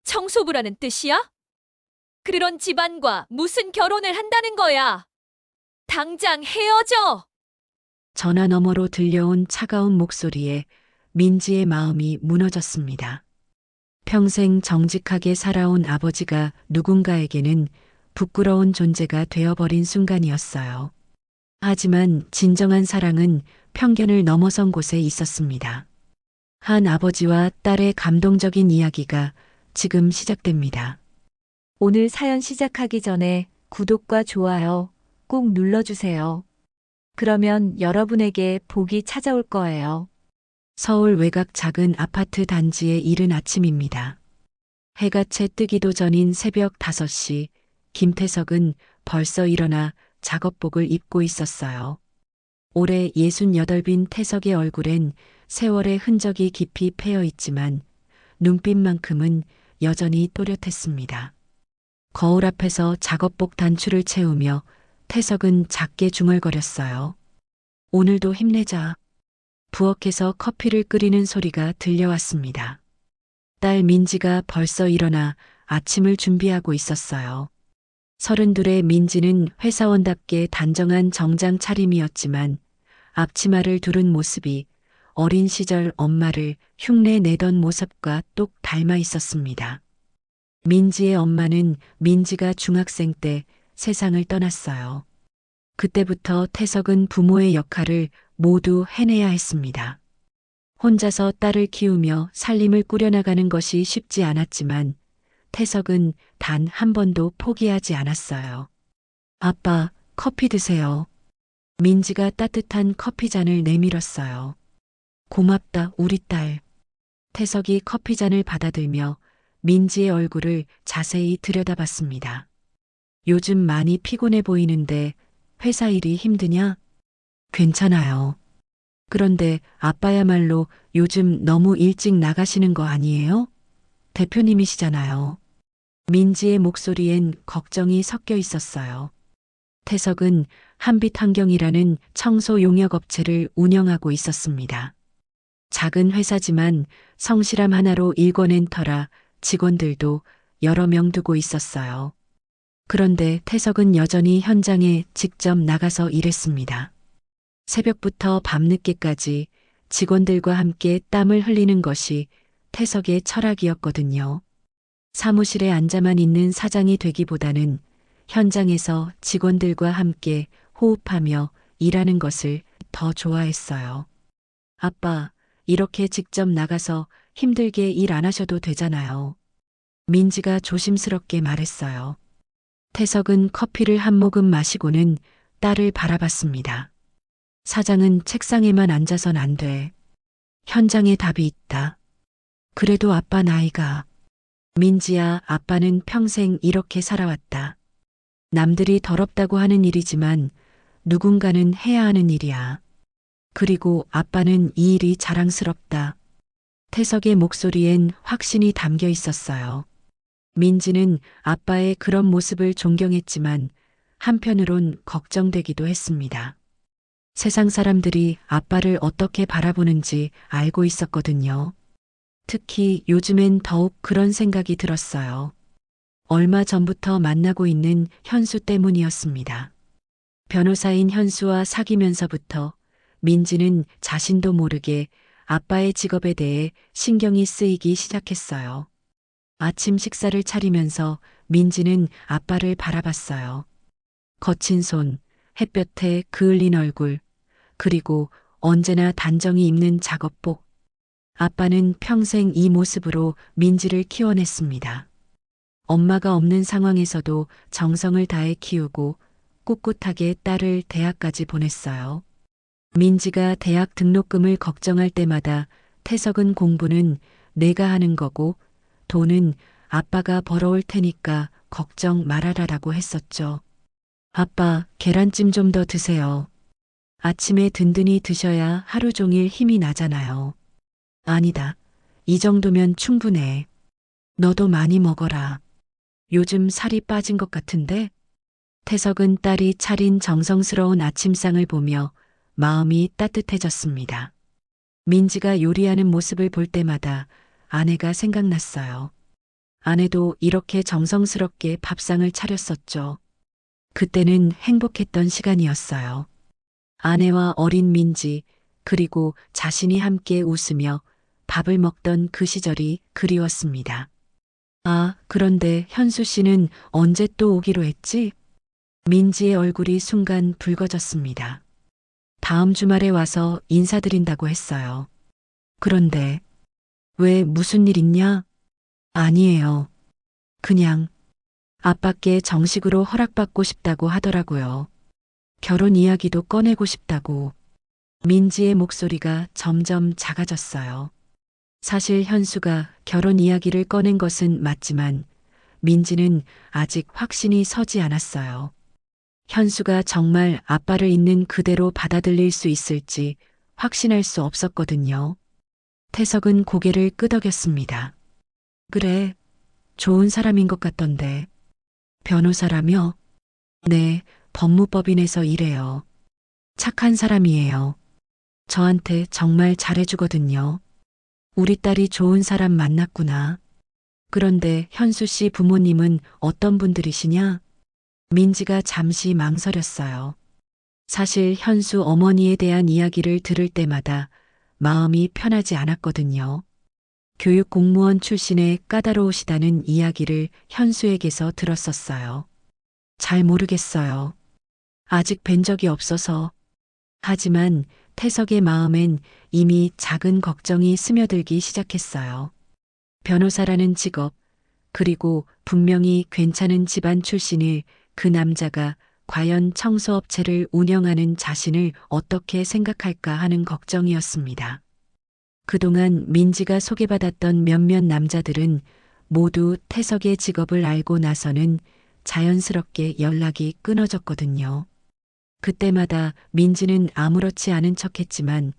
청소부라는 뜻이야? 그런 집안과 무슨 결혼을 한다는 거야? 당장 헤어져! 전화 너머로 들려온 차가운 목소리에 민지의 마음이 무너졌습니다. 평생 정직하게 살아온 아버지가 누군가에게는 부끄러운 존재가 되어버린 순간이었어요. 하지만 진정한 사랑은 편견을 넘어선 곳에 있었습니다. 한 아버지와 딸의 감동적인 이야기가 지금 시작됩니다. 오늘 사연 시작하기 전에 구독과 좋아요 꼭 눌러주세요. 그러면 여러분에게 복이 찾아올 거예요. 서울 외곽 작은 아파트 단지의 이른 아침입니다. 해가 채 뜨기도 전인 새벽 5시, 김태석은 벌써 일어나 작업복을 입고 있었어요. 올해 68빈 태석의 얼굴엔 세월의 흔적이 깊이 패여 있지만 눈빛만큼은 여전히 또렷했습니다. 거울 앞에서 작업복 단추를 채우며 태석은 작게 중얼거렸어요. 오늘도 힘내자. 부엌에서 커피를 끓이는 소리가 들려왔습니다. 딸 민지가 벌써 일어나 아침을 준비하고 있었어요. 32의 민지는 회사원답게 단정한 정장 차림이었지만 앞치마를 두른 모습이 어린 시절 엄마를 흉내 내던 모습과 똑 닮아 있었습니다. 민지의 엄마는 민지가 중학생 때 세상을 떠났어요. 그때부터 태석은 부모의 역할을 모두 해내야 했습니다. 혼자서 딸을 키우며 살림을 꾸려나가는 것이 쉽지 않았지만 태석은 단 한 번도 포기하지 않았어요. 아빠, 커피 드세요. 민지가 따뜻한 커피잔을 내밀었어요. 고맙다, 우리 딸. 태석이 커피잔을 받아들며 민지의 얼굴을 자세히 들여다봤습니다. 요즘 많이 피곤해 보이는데 회사 일이 힘드냐? 괜찮아요. 그런데 아빠야말로 요즘 너무 일찍 나가시는 거 아니에요? 대표님이시잖아요. 민지의 목소리엔 걱정이 섞여 있었어요. 태석은 한빛환경이라는 청소 용역 업체를 운영하고 있었습니다. 작은 회사지만 성실함 하나로 일궈낸 터라 직원들도 여러 명 두고 있었어요. 그런데 태석은 여전히 현장에 직접 나가서 일했습니다. 새벽부터 밤늦게까지 직원들과 함께 땀을 흘리는 것이 태석의 철학이었거든요. 사무실에 앉아만 있는 사장이 되기보다는 현장에서 직원들과 함께 호흡하며 일하는 것을 더 좋아했어요. 아빠, 이렇게 직접 나가서 힘들게 일 안 하셔도 되잖아요. 민지가 조심스럽게 말했어요. 태석은 커피를 한 모금 마시고는 딸을 바라봤습니다. 사장은 책상에만 앉아선 안 돼. 현장에 답이 있다. 그래도 아빠 나이가. 민지야, 아빠는 평생 이렇게 살아왔다. 남들이 더럽다고 하는 일이지만 누군가는 해야 하는 일이야. 그리고 아빠는 이 일이 자랑스럽다. 태석의 목소리엔 확신이 담겨 있었어요. 민지는 아빠의 그런 모습을 존경했지만 한편으론 걱정되기도 했습니다. 세상 사람들이 아빠를 어떻게 바라보는지 알고 있었거든요. 특히 요즘엔 더욱 그런 생각이 들었어요. 얼마 전부터 만나고 있는 현수 때문이었습니다. 변호사인 현수와 사귀면서부터 민지는 자신도 모르게 아빠의 직업에 대해 신경이 쓰이기 시작했어요. 아침 식사를 차리면서 민지는 아빠를 바라봤어요. 거친 손, 햇볕에 그을린 얼굴, 그리고 언제나 단정히 입는 작업복. 아빠는 평생 이 모습으로 민지를 키워냈습니다. 엄마가 없는 상황에서도 정성을 다해 키우고 꿋꿋하게 딸을 대학까지 보냈어요. 민지가 대학 등록금을 걱정할 때마다 태석은 공부는 내가 하는 거고 돈은 아빠가 벌어올 테니까 걱정 말아라라고 했었죠. 아빠, 계란찜 좀 더 드세요. 아침에 든든히 드셔야 하루 종일 힘이 나잖아요. 아니다. 이 정도면 충분해. 너도 많이 먹어라. 요즘 살이 빠진 것 같은데? 태석은 딸이 차린 정성스러운 아침상을 보며 마음이 따뜻해졌습니다. 민지가 요리하는 모습을 볼 때마다 아내가 생각났어요. 아내도 이렇게 정성스럽게 밥상을 차렸었죠. 그때는 행복했던 시간이었어요. 아내와 어린 민지, 그리고 자신이 함께 웃으며 밥을 먹던 그 시절이 그리웠습니다. 아, 그런데 현수 씨는 언제 또 오기로 했지? 민지의 얼굴이 순간 붉어졌습니다. 다음 주말에 와서 인사드린다고 했어요. 그런데 왜 무슨 일 있냐? 아니에요. 그냥 아빠께 정식으로 허락받고 싶다고 하더라고요. 결혼 이야기도 꺼내고 싶다고. 민지의 목소리가 점점 작아졌어요. 사실 현수가 결혼 이야기를 꺼낸 것은 맞지만 민지는 아직 확신이 서지 않았어요. 현수가 정말 아빠를 있는 그대로 받아들일 수 있을지 확신할 수 없었거든요. 태석은 고개를 끄덕였습니다. 그래, 좋은 사람인 것 같던데. 변호사라며? 네, 법무법인에서 일해요. 착한 사람이에요. 저한테 정말 잘해주거든요. 우리 딸이 좋은 사람 만났구나. 그런데 현수 씨 부모님은 어떤 분들이시냐? 민지가 잠시 망설였어요. 사실 현수 어머니에 대한 이야기를 들을 때마다 마음이 편하지 않았거든요. 교육 공무원 출신의 까다로우시다는 이야기를 현수에게서 들었었어요. 잘 모르겠어요. 아직 뵌 적이 없어서. 하지만 태석의 마음엔 이미 작은 걱정이 스며들기 시작했어요. 변호사라는 직업, 그리고 분명히 괜찮은 집안 출신일 그 남자가 과연 청소업체를 운영하는 자신을 어떻게 생각할까 하는 걱정이었습니다. 그동안 민지가 소개받았던 몇몇 남자들은 모두 태석의 직업을 알고 나서는 자연스럽게 연락이 끊어졌거든요. 그때마다 민지는 아무렇지 않은 척했지만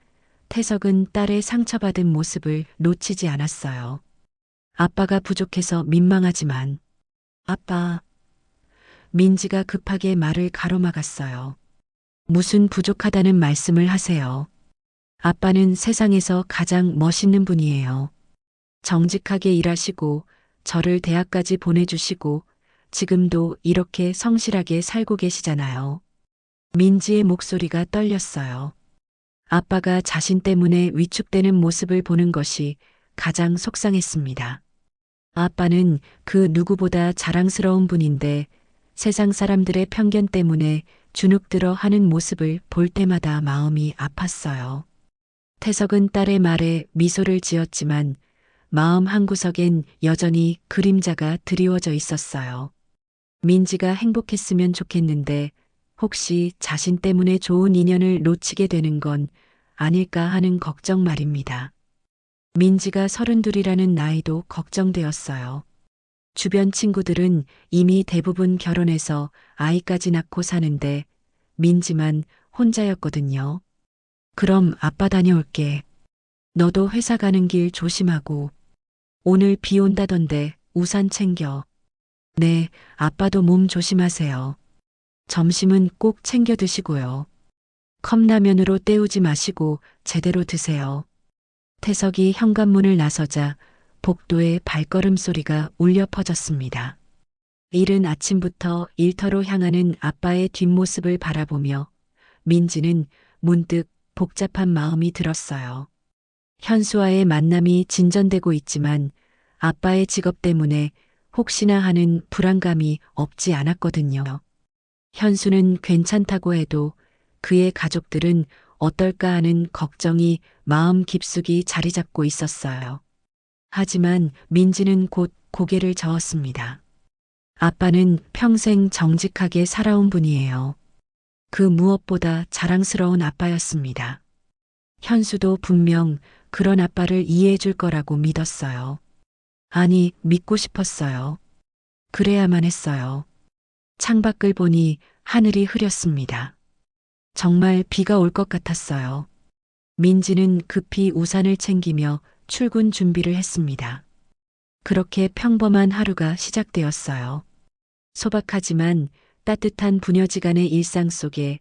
태석은 딸의 상처받은 모습을 놓치지 않았어요. 아빠가 부족해서 민망하지만. 아빠. 민지가 급하게 말을 가로막았어요. 무슨 부족하다는 말씀을 하세요. 아빠는 세상에서 가장 멋있는 분이에요. 정직하게 일하시고 저를 대학까지 보내주시고 지금도 이렇게 성실하게 살고 계시잖아요. 민지의 목소리가 떨렸어요. 아빠가 자신 때문에 위축되는 모습을 보는 것이 가장 속상했습니다. 아빠는 그 누구보다 자랑스러운 분인데 세상 사람들의 편견 때문에 주눅들어 하는 모습을 볼 때마다 마음이 아팠어요. 태석은 딸의 말에 미소를 지었지만 마음 한구석엔 여전히 그림자가 드리워져 있었어요. 민지가 행복했으면 좋겠는데 혹시 자신 때문에 좋은 인연을 놓치게 되는 건 아닐까 하는 걱정 말입니다. 민지가 32이라는 나이도 걱정되었어요. 주변 친구들은 이미 대부분 결혼해서 아이까지 낳고 사는데 민지만 혼자였거든요. 그럼 아빠 다녀올게. 너도 회사 가는 길 조심하고. 오늘 비 온다던데 우산 챙겨. 네, 아빠도 몸 조심하세요. 점심은 꼭 챙겨 드시고요. 컵라면으로 때우지 마시고 제대로 드세요. 태석이 현관문을 나서자 복도에 발걸음 소리가 울려 퍼졌습니다. 이른 아침부터 일터로 향하는 아빠의 뒷모습을 바라보며 민지는 문득 복잡한 마음이 들었어요. 현수와의 만남이 진전되고 있지만 아빠의 직업 때문에 혹시나 하는 불안감이 없지 않았거든요. 현수는 괜찮다고 해도 그의 가족들은 어떨까 하는 걱정이 마음 깊숙이 자리 잡고 있었어요. 하지만 민지는 곧 고개를 저었습니다. 아빠는 평생 정직하게 살아온 분이에요. 그 무엇보다 자랑스러운 아빠였습니다. 현수도 분명 그런 아빠를 이해해 줄 거라고 믿었어요. 아니, 믿고 싶었어요. 그래야만 했어요. 창밖을 보니 하늘이 흐렸습니다. 정말 비가 올 것 같았어요. 민지는 급히 우산을 챙기며 출근 준비를 했습니다. 그렇게 평범한 하루가 시작되었어요. 소박하지만 따뜻한 부녀지간의 일상 속에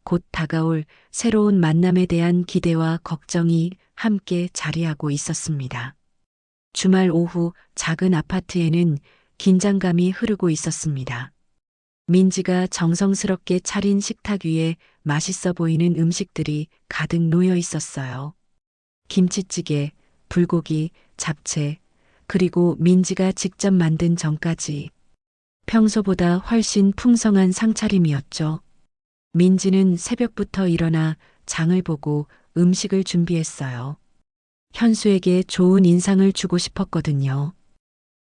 곧 다가올 새로운 만남에 대한 기대와 걱정이 함께 자리하고 있었습니다. 주말 오후 작은 아파트에는 긴장감이 흐르고 있었습니다. 민지가 정성스럽게 차린 식탁 위에 맛있어 보이는 음식들이 가득 놓여 있었어요. 김치찌개, 불고기, 잡채, 그리고 민지가 직접 만든 전까지. 평소보다 훨씬 풍성한 상차림이었죠. 민지는 새벽부터 일어나 장을 보고 음식을 준비했어요. 현수에게 좋은 인상을 주고 싶었거든요.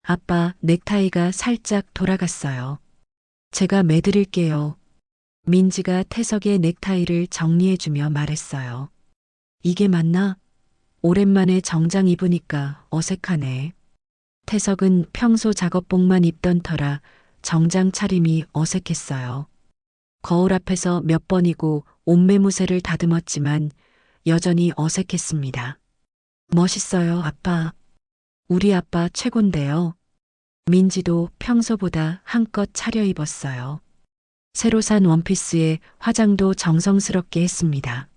아빠, 넥타이가 살짝 돌아갔어요. 제가 매드릴게요. 민지가 태석의 넥타이를 정리해주며 말했어요. 이게 맞나? 오랜만에 정장 입으니까 어색하네. 태석은 평소 작업복만 입던 터라 정장 차림이 어색했어요. 거울 앞에서 몇 번이고 옷매무새를 다듬었지만 여전히 어색했습니다. 멋있어요, 아빠. 우리 아빠 최곤데요. 민지도 평소보다 한껏 차려입었어요. 새로 산 원피스에 화장도 정성스럽게 했습니다.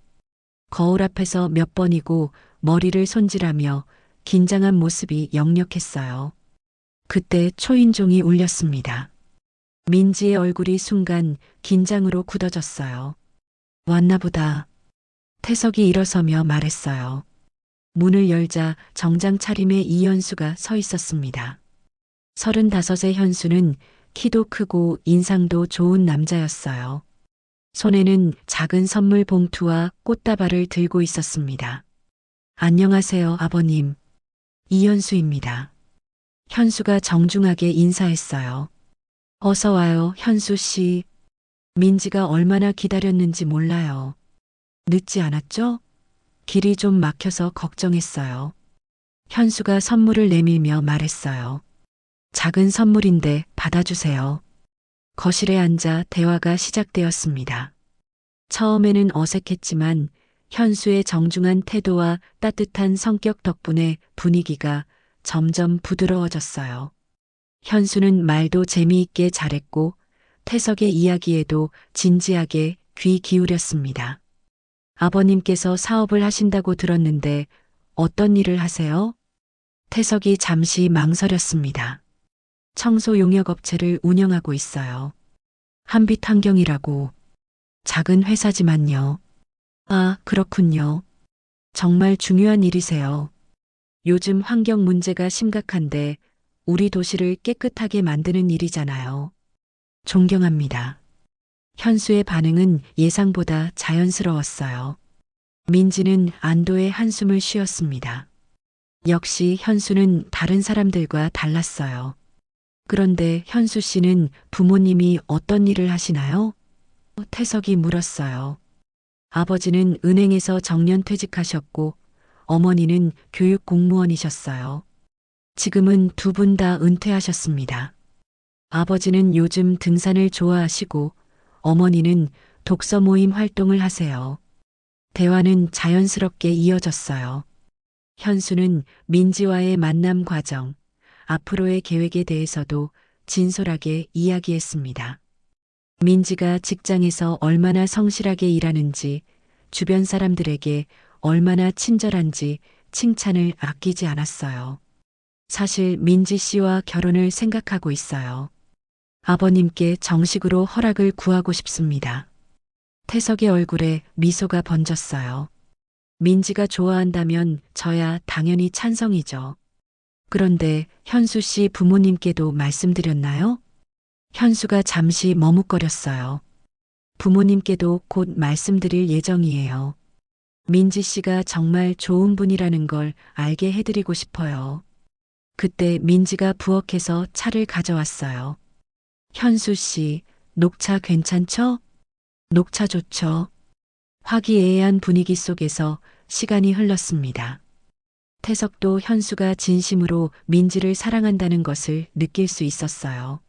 거울 앞에서 몇 번이고 머리를 손질하며 긴장한 모습이 역력했어요. 그때 초인종이 울렸습니다. 민지의 얼굴이 순간 긴장으로 굳어졌어요. 왔나 보다. 태석이 일어서며 말했어요. 문을 열자 정장 차림의 이현수가 서 있었습니다. 35의 현수는 키도 크고 인상도 좋은 남자였어요. 손에는 작은 선물 봉투와 꽃다발을 들고 있었습니다. 안녕하세요, 아버님. 이현수입니다. 현수가 정중하게 인사했어요. 어서 와요, 현수 씨. 민지가 얼마나 기다렸는지 몰라요. 늦지 않았죠? 길이 좀 막혀서 걱정했어요. 현수가 선물을 내밀며 말했어요. 작은 선물인데 받아주세요. 거실에 앉아 대화가 시작되었습니다. 처음에는 어색했지만 현수의 정중한 태도와 따뜻한 성격 덕분에 분위기가 점점 부드러워졌어요. 현수는 말도 재미있게 잘했고 태석의 이야기에도 진지하게 귀 기울였습니다. 아버님께서 사업을 하신다고 들었는데 어떤 일을 하세요? 태석이 잠시 망설였습니다. 청소 용역업체를 운영하고 있어요. 한빛환경이라고. 작은 회사지만요. 아, 그렇군요. 정말 중요한 일이세요. 요즘 환경 문제가 심각한데 우리 도시를 깨끗하게 만드는 일이잖아요. 존경합니다. 현수의 반응은 예상보다 자연스러웠어요. 민지는 안도의 한숨을 쉬었습니다. 역시 현수는 다른 사람들과 달랐어요. 그런데 현수 씨는 부모님이 어떤 일을 하시나요? 태석이 물었어요. 아버지는 은행에서 정년퇴직하셨고 어머니는 교육 공무원이셨어요. 지금은 두 분 다 은퇴하셨습니다. 아버지는 요즘 등산을 좋아하시고 어머니는 독서 모임 활동을 하세요. 대화는 자연스럽게 이어졌어요. 현수는 민지와의 만남 과정, 앞으로의 계획에 대해서도 진솔하게 이야기했습니다. 민지가 직장에서 얼마나 성실하게 일하는지, 주변 사람들에게 얼마나 친절한지 칭찬을 아끼지 않았어요. 사실 민지 씨와 결혼을 생각하고 있어요. 아버님께 정식으로 허락을 구하고 싶습니다. 태석의 얼굴에 미소가 번졌어요. 민지가 좋아한다면 저야 당연히 찬성이죠. 그런데 현수 씨 부모님께도 말씀드렸나요? 현수가 잠시 머뭇거렸어요. 부모님께도 곧 말씀드릴 예정이에요. 민지 씨가 정말 좋은 분이라는 걸 알게 해드리고 싶어요. 그때 민지가 부엌에서 차를 가져왔어요. 현수 씨, 녹차 괜찮죠? 녹차 좋죠. 화기애애한 분위기 속에서 시간이 흘렀습니다. 태석도 현수가 진심으로 민지를 사랑한다는 것을 느낄 수 있었어요.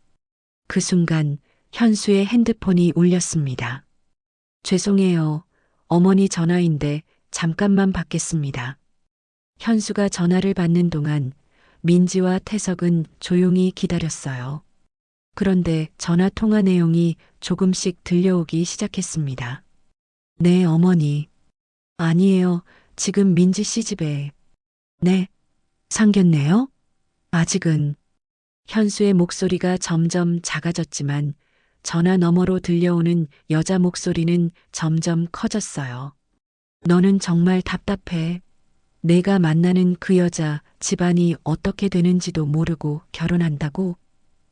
그 순간 현수의 핸드폰이 울렸습니다. 죄송해요. 어머니 전화인데 잠깐만 받겠습니다. 현수가 전화를 받는 동안 민지와 태석은 조용히 기다렸어요. 그런데 전화 통화 내용이 조금씩 들려오기 시작했습니다. 네, 어머니. 아니에요. 지금 민지 씨 집에. 네. 상견례요? 아직은. 현수의 목소리가 점점 작아졌지만 전화 너머로 들려오는 여자 목소리는 점점 커졌어요. 너는 정말 답답해. 내가 만나는 그 여자 집안이 어떻게 되는지도 모르고 결혼한다고?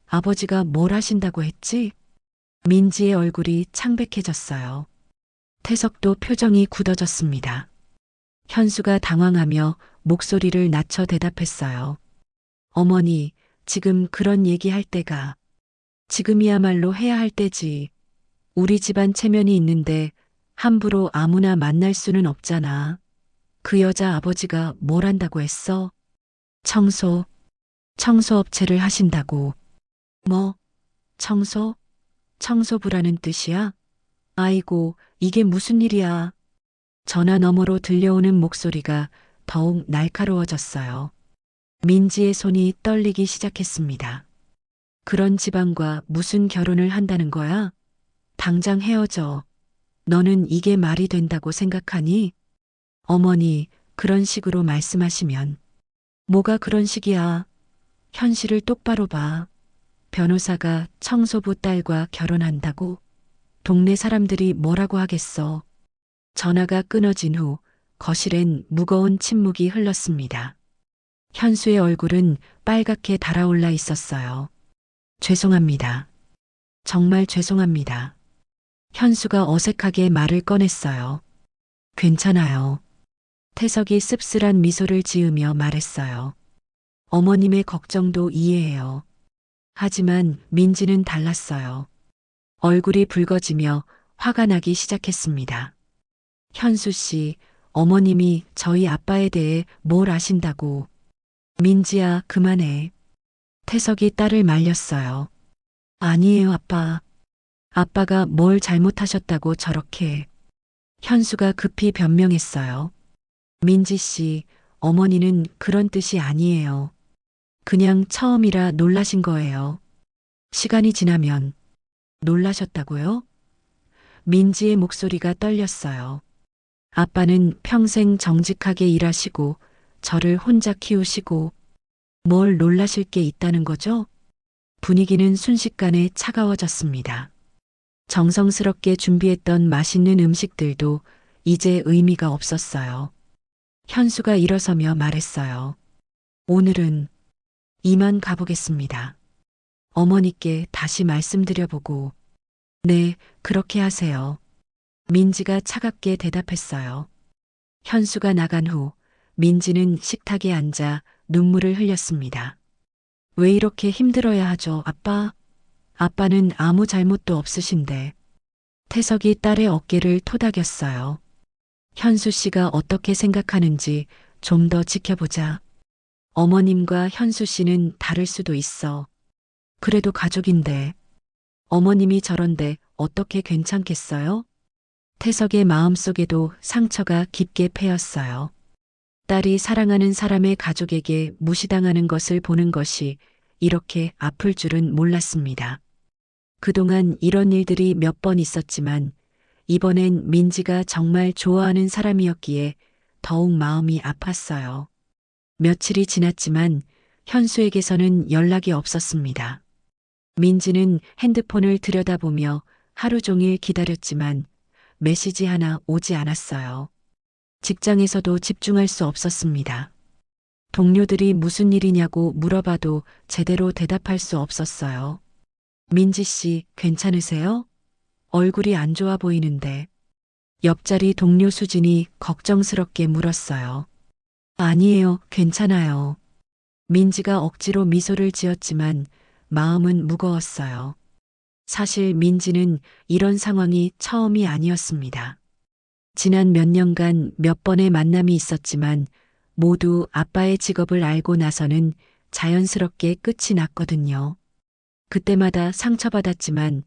아버지가 뭘 하신다고 했지? 민지의 얼굴이 창백해졌어요. 태석도 표정이 굳어졌습니다. 현수가 당황하며 목소리를 낮춰 대답했어요. 어머니, 지금 그런 얘기할 때가 지금이야말로 해야 할 때지. 우리 집안 체면이 있는데 함부로 아무나 만날 수는 없잖아. 그 여자 아버지가 뭘 한다고 했어? 청소업체를 하신다고. 뭐, 청소? 청소부라는 뜻이야? 아이고, 이게 무슨 일이야. 전화 너머로 들려오는 목소리가 더욱 날카로워졌어요. 민지의 손이 떨리기 시작했습니다. 그런 집안과 무슨 결혼을 한다는 거야? 당장 헤어져. 너는 이게 말이 된다고 생각하니? 어머니, 그런 식으로 말씀하시면. 뭐가 그런 식이야? 현실을 똑바로 봐. 변호사가 청소부 딸과 결혼한다고? 동네 사람들이 뭐라고 하겠어? 전화가 끊어진 후 거실엔 무거운 침묵이 흘렀습니다. 현수의 얼굴은 빨갛게 달아올라 있었어요. 죄송합니다. 정말 죄송합니다. 현수가 어색하게 말을 꺼냈어요. 괜찮아요. 태석이 씁쓸한 미소를 지으며 말했어요. 어머님의 걱정도 이해해요. 하지만 민지는 달랐어요. 얼굴이 붉어지며 화가 나기 시작했습니다. 현수 씨, 어머님이 저희 아빠에 대해 뭘 아신다고. 민지야, 그만해. 태석이 딸을 말렸어요. 아니에요, 아빠. 아빠가 뭘 잘못하셨다고 저렇게. 현수가 급히 변명했어요. 민지 씨, 어머니는 그런 뜻이 아니에요. 그냥 처음이라 놀라신 거예요. 시간이 지나면 놀라셨다고요? 민지의 목소리가 떨렸어요. 아빠는 평생 정직하게 일하시고 저를 혼자 키우시고 뭘 놀라실 게 있다는 거죠? 분위기는 순식간에 차가워졌습니다. 정성스럽게 준비했던 맛있는 음식들도 이제 의미가 없었어요. 현수가 일어서며 말했어요. 오늘은 이만 가보겠습니다. 어머니께 다시 말씀드려보고. 네, 그렇게 하세요. 민지가 차갑게 대답했어요. 현수가 나간 후 민지는 식탁에 앉아 눈물을 흘렸습니다. 왜 이렇게 힘들어야 하죠, 아빠? 아빠는 아무 잘못도 없으신데. 태석이 딸의 어깨를 토닥였어요. 현수 씨가 어떻게 생각하는지 좀 더 지켜보자. 어머님과 현수 씨는 다를 수도 있어. 그래도 가족인데. 어머님이 저런데 어떻게 괜찮겠어요? 태석의 마음속에도 상처가 깊게 패였어요. 딸이 사랑하는 사람의 가족에게 무시당하는 것을 보는 것이 이렇게 아플 줄은 몰랐습니다. 그동안 이런 일들이 몇 번 있었지만 이번엔 민지가 정말 좋아하는 사람이었기에 더욱 마음이 아팠어요. 며칠이 지났지만 현수에게서는 연락이 없었습니다. 민지는 핸드폰을 들여다보며 하루 종일 기다렸지만 메시지 하나 오지 않았어요. 직장에서도 집중할 수 없었습니다. 동료들이 무슨 일이냐고 물어봐도 제대로 대답할 수 없었어요. 민지 씨, 괜찮으세요? 얼굴이 안 좋아 보이는데. 옆자리 동료 수진이 걱정스럽게 물었어요. 아니에요, 괜찮아요. 민지가 억지로 미소를 지었지만 마음은 무거웠어요. 사실 민지는 이런 상황이 처음이 아니었습니다. 지난 몇 년간 몇 번의 만남이 있었지만 모두 아빠의 직업을 알고 나서는 자연스럽게 끝이 났거든요. 그때마다 상처받았지만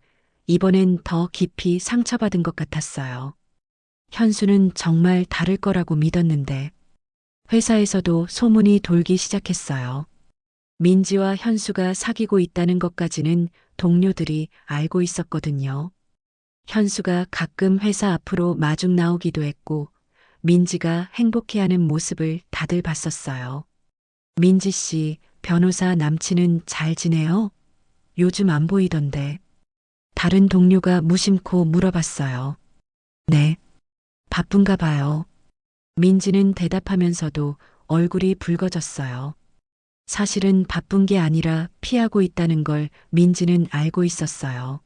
이번엔 더 깊이 상처받은 것 같았어요. 현수는 정말 다를 거라고 믿었는데 회사에서도 소문이 돌기 시작했어요. 민지와 현수가 사귀고 있다는 것까지는 동료들이 알고 있었거든요. 현수가 가끔 회사 앞으로 마중 나오기도 했고 민지가 행복해하는 모습을 다들 봤었어요. 민지 씨, 변호사 남친은 잘 지내요? 요즘 안 보이던데. 다른 동료가 무심코 물어봤어요. 네. 바쁜가 봐요. 민지는 대답하면서도 얼굴이 붉어졌어요. 사실은 바쁜 게 아니라 피하고 있다는 걸 민지는 알고 있었어요.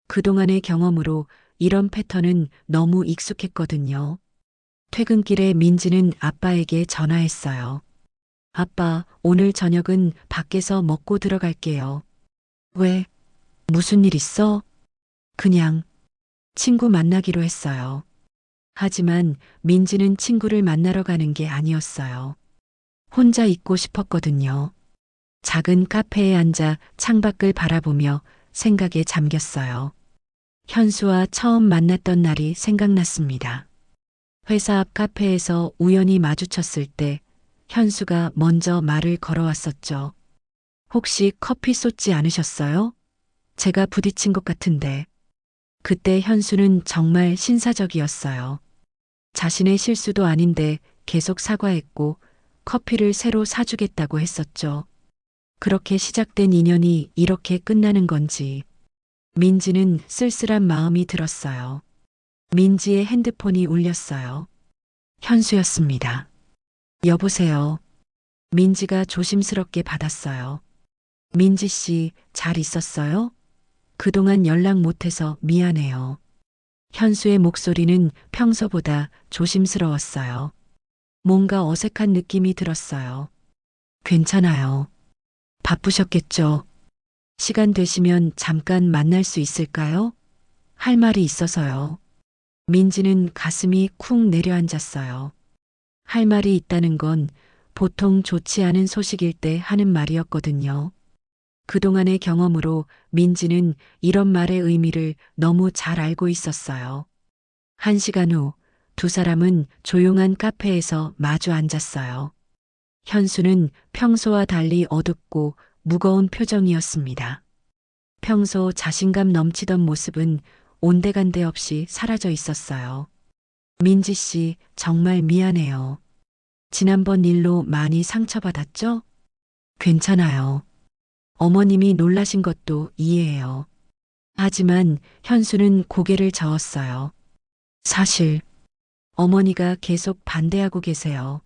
그동안의 경험으로 이런 패턴은 너무 익숙했거든요. 퇴근길에 민지는 아빠에게 전화했어요. 아빠, 오늘 저녁은 밖에서 먹고 들어갈게요. 왜? 무슨 일 있어? 그냥 친구 만나기로 했어요. 하지만 민지는 친구를 만나러 가는 게 아니었어요. 혼자 있고 싶었거든요. 작은 카페에 앉아 창밖을 바라보며 생각에 잠겼어요. 현수와 처음 만났던 날이 생각났습니다. 회사 앞 카페에서 우연히 마주쳤을 때 현수가 먼저 말을 걸어왔었죠. 혹시 커피 쏟지 않으셨어요? 제가 부딪힌 것 같은데. 그때 현수는 정말 신사적이었어요. 자신의 실수도 아닌데 계속 사과했고 커피를 새로 사주겠다고 했었죠. 그렇게 시작된 인연이 이렇게 끝나는 건지 민지는 쓸쓸한 마음이 들었어요. 민지의 핸드폰이 울렸어요. 현수였습니다. 여보세요. 민지가 조심스럽게 받았어요. 민지 씨, 잘 있었어요? 그동안 연락 못해서 미안해요. 현수의 목소리는 평소보다 조심스러웠어요. 뭔가 어색한 느낌이 들었어요. 괜찮아요. 바쁘셨겠죠? 시간 되시면 잠깐 만날 수 있을까요? 할 말이 있어서요. 민지는 가슴이 쿵 내려앉았어요. 할 말이 있다는 건 보통 좋지 않은 소식일 때 하는 말이었거든요. 그동안의 경험으로 민지는 이런 말의 의미를 너무 잘 알고 있었어요. 1시간 후 두 사람은 조용한 카페에서 마주 앉았어요. 현수는 평소와 달리 어둡고 무거운 표정이었습니다. 평소 자신감 넘치던 모습은 온데간데 없이 사라져 있었어요. 민지 씨, 정말 미안해요. 지난번 일로 많이 상처받았죠? 괜찮아요. 어머님이 놀라신 것도 이해해요. 하지만 현수는 고개를 저었어요. 사실 어머니가 계속 반대하고 계세요.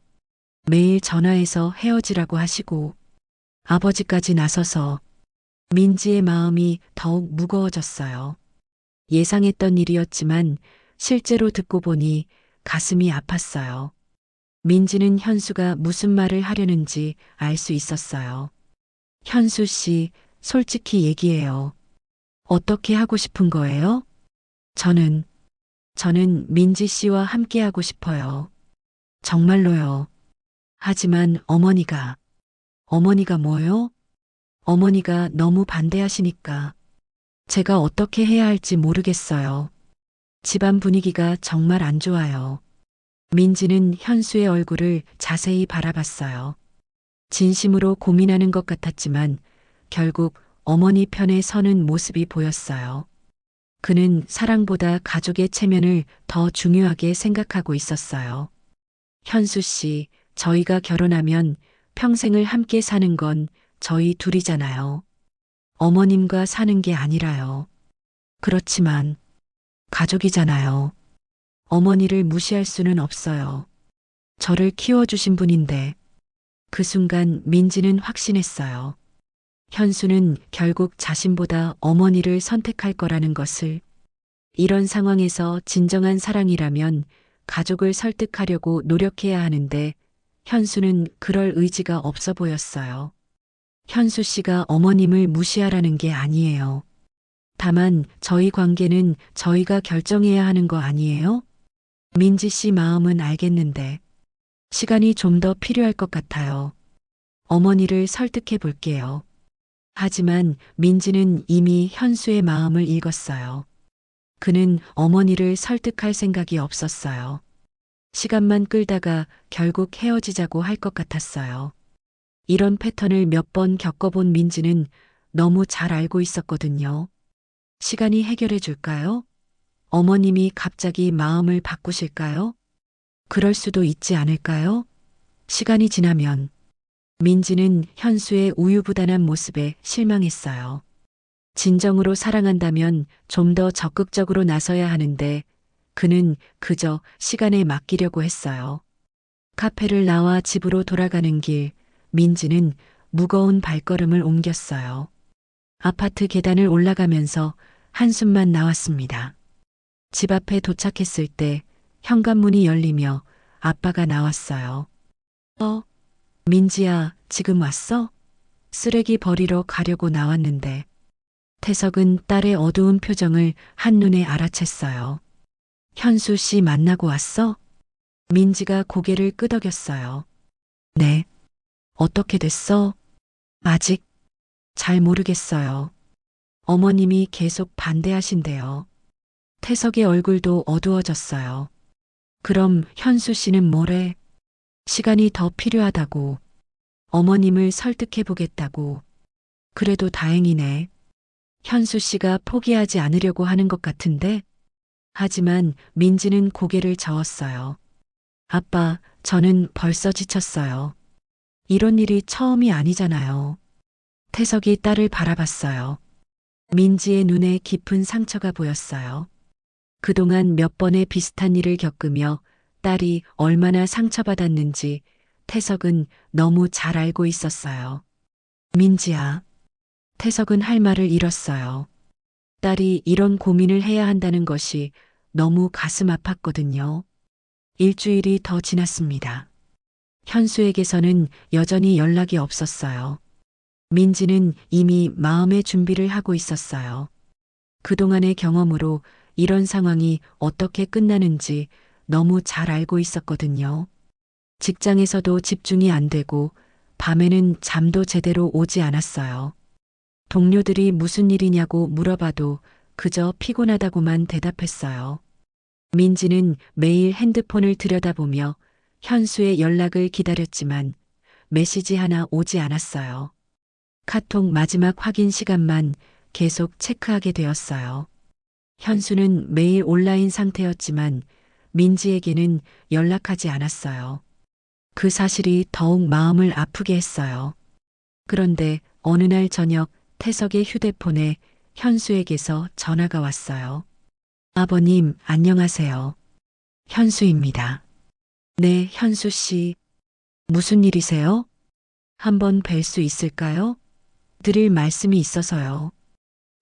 매일 전화해서 헤어지라고 하시고 아버지까지 나서서 민지의 마음이 더욱 무거워졌어요. 예상했던 일이었지만 실제로 듣고 보니 가슴이 아팠어요. 민지는 현수가 무슨 말을 하려는지 알 수 있었어요. 현수 씨, 솔직히 얘기해요. 어떻게 하고 싶은 거예요? 저는 민지 씨와 함께 하고 싶어요. 정말로요. 하지만 어머니가 뭐요? 어머니가 너무 반대하시니까 제가 어떻게 해야 할지 모르겠어요. 집안 분위기가 정말 안 좋아요. 민지는 현수의 얼굴을 자세히 바라봤어요. 진심으로 고민하는 것 같았지만 결국 어머니 편에 서는 모습이 보였어요. 그는 사랑보다 가족의 체면을 더 중요하게 생각하고 있었어요. 현수 씨, 저희가 결혼하면 평생을 함께 사는 건 저희 둘이잖아요. 어머님과 사는 게 아니라요. 그렇지만 가족이잖아요. 어머니를 무시할 수는 없어요. 저를 키워주신 분인데 그 순간 민지는 확신했어요. 현수는 결국 자신보다 어머니를 선택할 거라는 것을. 이런 상황에서 진정한 사랑이라면 가족을 설득하려고 노력해야 하는데 현수는 그럴 의지가 없어 보였어요. 현수 씨가 어머님을 무시하라는 게 아니에요. 다만 저희 관계는 저희가 결정해야 하는 거 아니에요? 민지 씨 마음은 알겠는데 시간이 좀 더 필요할 것 같아요. 어머니를 설득해 볼게요. 하지만 민지는 이미 현수의 마음을 읽었어요. 그는 어머니를 설득할 생각이 없었어요. 시간만 끌다가 결국 헤어지자고 할 것 같았어요. 이런 패턴을 몇 번 겪어본 민지는 너무 잘 알고 있었거든요. 시간이 해결해 줄까요? 어머님이 갑자기 마음을 바꾸실까요? 그럴 수도 있지 않을까요? 시간이 지나면 민지는 현수의 우유부단한 모습에 실망했어요. 진정으로 사랑한다면 좀 더 적극적으로 나서야 하는데 그는 그저 시간에 맡기려고 했어요. 카페를 나와 집으로 돌아가는 길, 민지는 무거운 발걸음을 옮겼어요. 아파트 계단을 올라가면서 한숨만 나왔습니다. 집 앞에 도착했을 때 현관문이 열리며 아빠가 나왔어요. 민지야, 지금 왔어? 쓰레기 버리러 가려고 나왔는데. 태석은 딸의 어두운 표정을 한눈에 알아챘어요. 현수 씨 만나고 왔어? 민지가 고개를 끄덕였어요. 네. 어떻게 됐어? 아직 잘 모르겠어요. 어머님이 계속 반대하신대요. 태석의 얼굴도 어두워졌어요. 그럼 현수 씨는 뭐래? 시간이 더 필요하다고. 어머님을 설득해 보겠다고. 그래도 다행이네. 현수 씨가 포기하지 않으려고 하는 것 같은데? 하지만 민지는 고개를 저었어요. 아빠, 저는 벌써 지쳤어요. 이런 일이 처음이 아니잖아요. 태석이 딸을 바라봤어요. 민지의 눈에 깊은 상처가 보였어요. 그동안 몇 번의 비슷한 일을 겪으며 딸이 얼마나 상처받았는지 태석은 너무 잘 알고 있었어요. 민지야. 태석은 할 말을 잃었어요. 딸이 이런 고민을 해야 한다는 것이 너무 가슴 아팠거든요. 일주일이 더 지났습니다. 현수에게서는 여전히 연락이 없었어요. 민지는 이미 마음의 준비를 하고 있었어요. 그동안의 경험으로 이런 상황이 어떻게 끝나는지 너무 잘 알고 있었거든요. 직장에서도 집중이 안 되고 밤에는 잠도 제대로 오지 않았어요. 동료들이 무슨 일이냐고 물어봐도 그저 피곤하다고만 대답했어요. 민지는 매일 핸드폰을 들여다보며 현수의 연락을 기다렸지만 메시지 하나 오지 않았어요. 카톡 마지막 확인 시간만 계속 체크하게 되었어요. 현수는 매일 온라인 상태였지만 민지에게는 연락하지 않았어요. 그 사실이 더욱 마음을 아프게 했어요. 그런데 어느 날 저녁 태석의 휴대폰에 현수에게서 전화가 왔어요. 아버님, 안녕하세요. 현수입니다. 네, 현수 씨. 무슨 일이세요? 한번 뵐 수 있을까요? 드릴 말씀이 있어서요.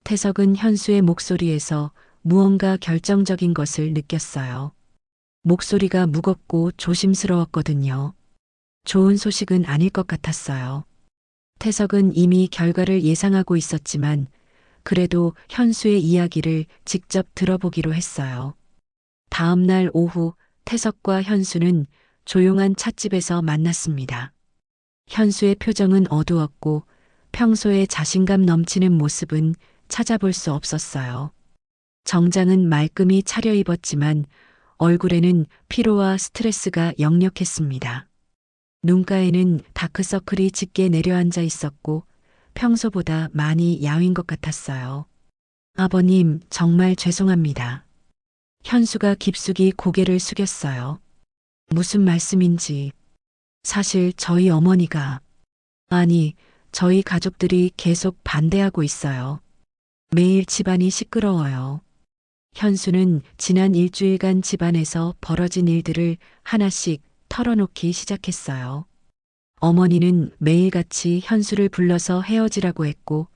태석은 현수의 목소리에서 무언가 결정적인 것을 느꼈어요. 목소리가 무겁고 조심스러웠거든요. 좋은 소식은 아닐 것 같았어요. 태석은 이미 결과를 예상하고 있었지만 그래도 현수의 이야기를 직접 들어보기로 했어요. 다음 날 오후 태석과 현수는 조용한 찻집에서 만났습니다. 현수의 표정은 어두웠고 평소에 자신감 넘치는 모습은 찾아볼 수 없었어요. 정장은 말끔히 차려입었지만 얼굴에는 피로와 스트레스가 역력했습니다. 눈가에는 다크서클이 짙게 내려앉아 있었고 평소보다 많이 야윈 것 같았어요. 아버님, 정말 죄송합니다. 현수가 깊숙이 고개를 숙였어요. 무슨 말씀인지. 사실 저희 어머니가, 아니, 저희 가족들이 계속 반대하고 있어요. 매일 집안이 시끄러워요. 현수는 지난 일주일간 집안에서 벌어진 일들을 하나씩 털어놓기 시작했어요. 어머니는 매일같이 현수를 불러서 헤어지라고 했고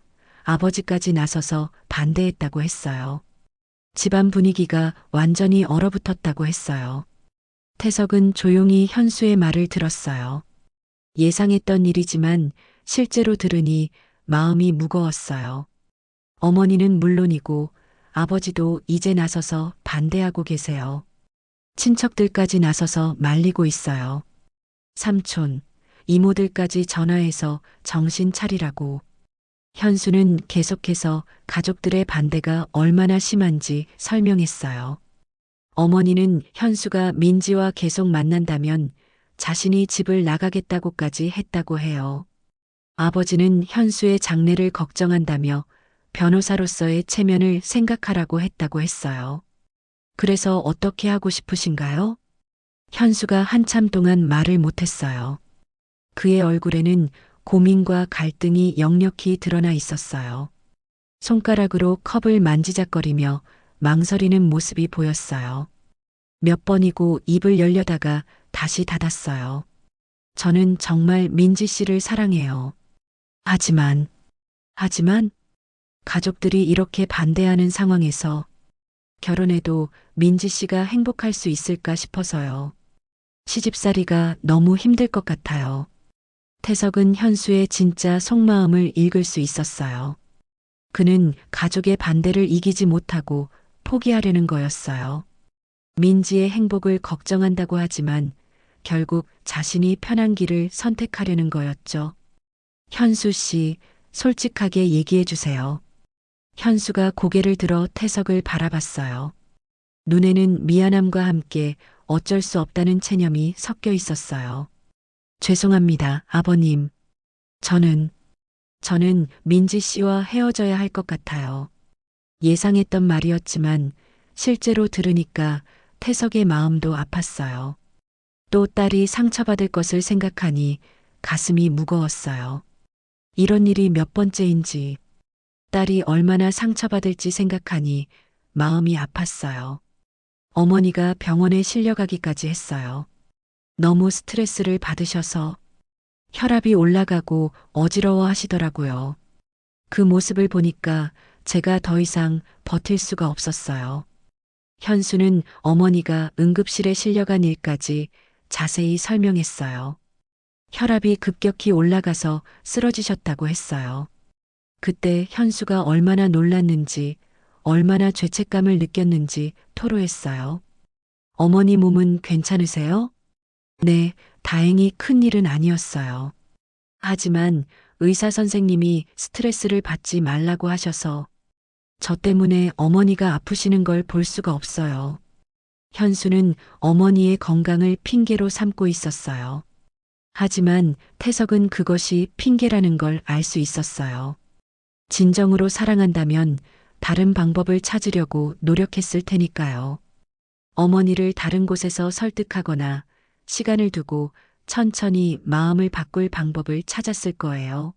아버지까지 나서서 반대했다고 했어요. 집안 분위기가 완전히 얼어붙었다고 했어요. 태석은 조용히 현수의 말을 들었어요. 예상했던 일이지만 실제로 들으니 마음이 무거웠어요. 어머니는 물론이고 아버지도 이제 나서서 반대하고 계세요. 친척들까지 나서서 말리고 있어요. 삼촌, 이모들까지 전화해서 정신 차리라고. 현수는 계속해서 가족들의 반대가 얼마나 심한지 설명했어요. 어머니는 현수가 민지와 계속 만난다면 자신이 집을 나가겠다고까지 했다고 해요. 아버지는 현수의 장래를 걱정한다며 변호사로서의 체면을 생각하라고 했다고 했어요. 그래서 어떻게 하고 싶으신가요? 현수가 한참 동안 말을 못했어요. 그의 얼굴에는 고민과 갈등이 역력히 드러나 있었어요. 손가락으로 컵을 만지작거리며 망설이는 모습이 보였어요. 몇 번이고 입을 열려다가 다시 닫았어요. 저는 정말 민지 씨를 사랑해요. 하지만, 가족들이 이렇게 반대하는 상황에서 결혼해도 민지 씨가 행복할 수 있을까 싶어서요. 시집살이가 너무 힘들 것 같아요. 태석은 현수의 진짜 속마음을 읽을 수 있었어요. 그는 가족의 반대를 이기지 못하고 포기하려는 거였어요. 민지의 행복을 걱정한다고 하지만 결국 자신이 편한 길을 선택하려는 거였죠. 현수 씨, 솔직하게 얘기해 주세요. 현수가 고개를 들어 태석을 바라봤어요. 눈에는 미안함과 함께 어쩔 수 없다는 체념이 섞여 있었어요. 죄송합니다, 아버님. 저는 민지 씨와 헤어져야 할 것 같아요. 예상했던 말이었지만 실제로 들으니까 태석의 마음도 아팠어요. 또 딸이 상처받을 것을 생각하니 가슴이 무거웠어요. 이런 일이 몇 번째인지, 딸이 얼마나 상처받을지 생각하니 마음이 아팠어요. 어머니가 병원에 실려가기까지 했어요. 너무 스트레스를 받으셔서 혈압이 올라가고 어지러워 하시더라고요. 그 모습을 보니까 제가 더 이상 버틸 수가 없었어요. 현수는 어머니가 응급실에 실려간 일까지 자세히 설명했어요. 혈압이 급격히 올라가서 쓰러지셨다고 했어요. 그때 현수가 얼마나 놀랐는지, 얼마나 죄책감을 느꼈는지 토로했어요. 어머니 몸은 괜찮으세요? 네, 다행히 큰 일은 아니었어요. 하지만 의사 선생님이 스트레스를 받지 말라고 하셔서 저 때문에 어머니가 아프시는 걸 볼 수가 없어요. 현수는 어머니의 건강을 핑계로 삼고 있었어요. 하지만 태석은 그것이 핑계라는 걸 알 수 있었어요. 진정으로 사랑한다면 다른 방법을 찾으려고 노력했을 테니까요. 어머니를 다른 곳에서 설득하거나 시간을 두고 천천히 마음을 바꿀 방법을 찾았을 거예요.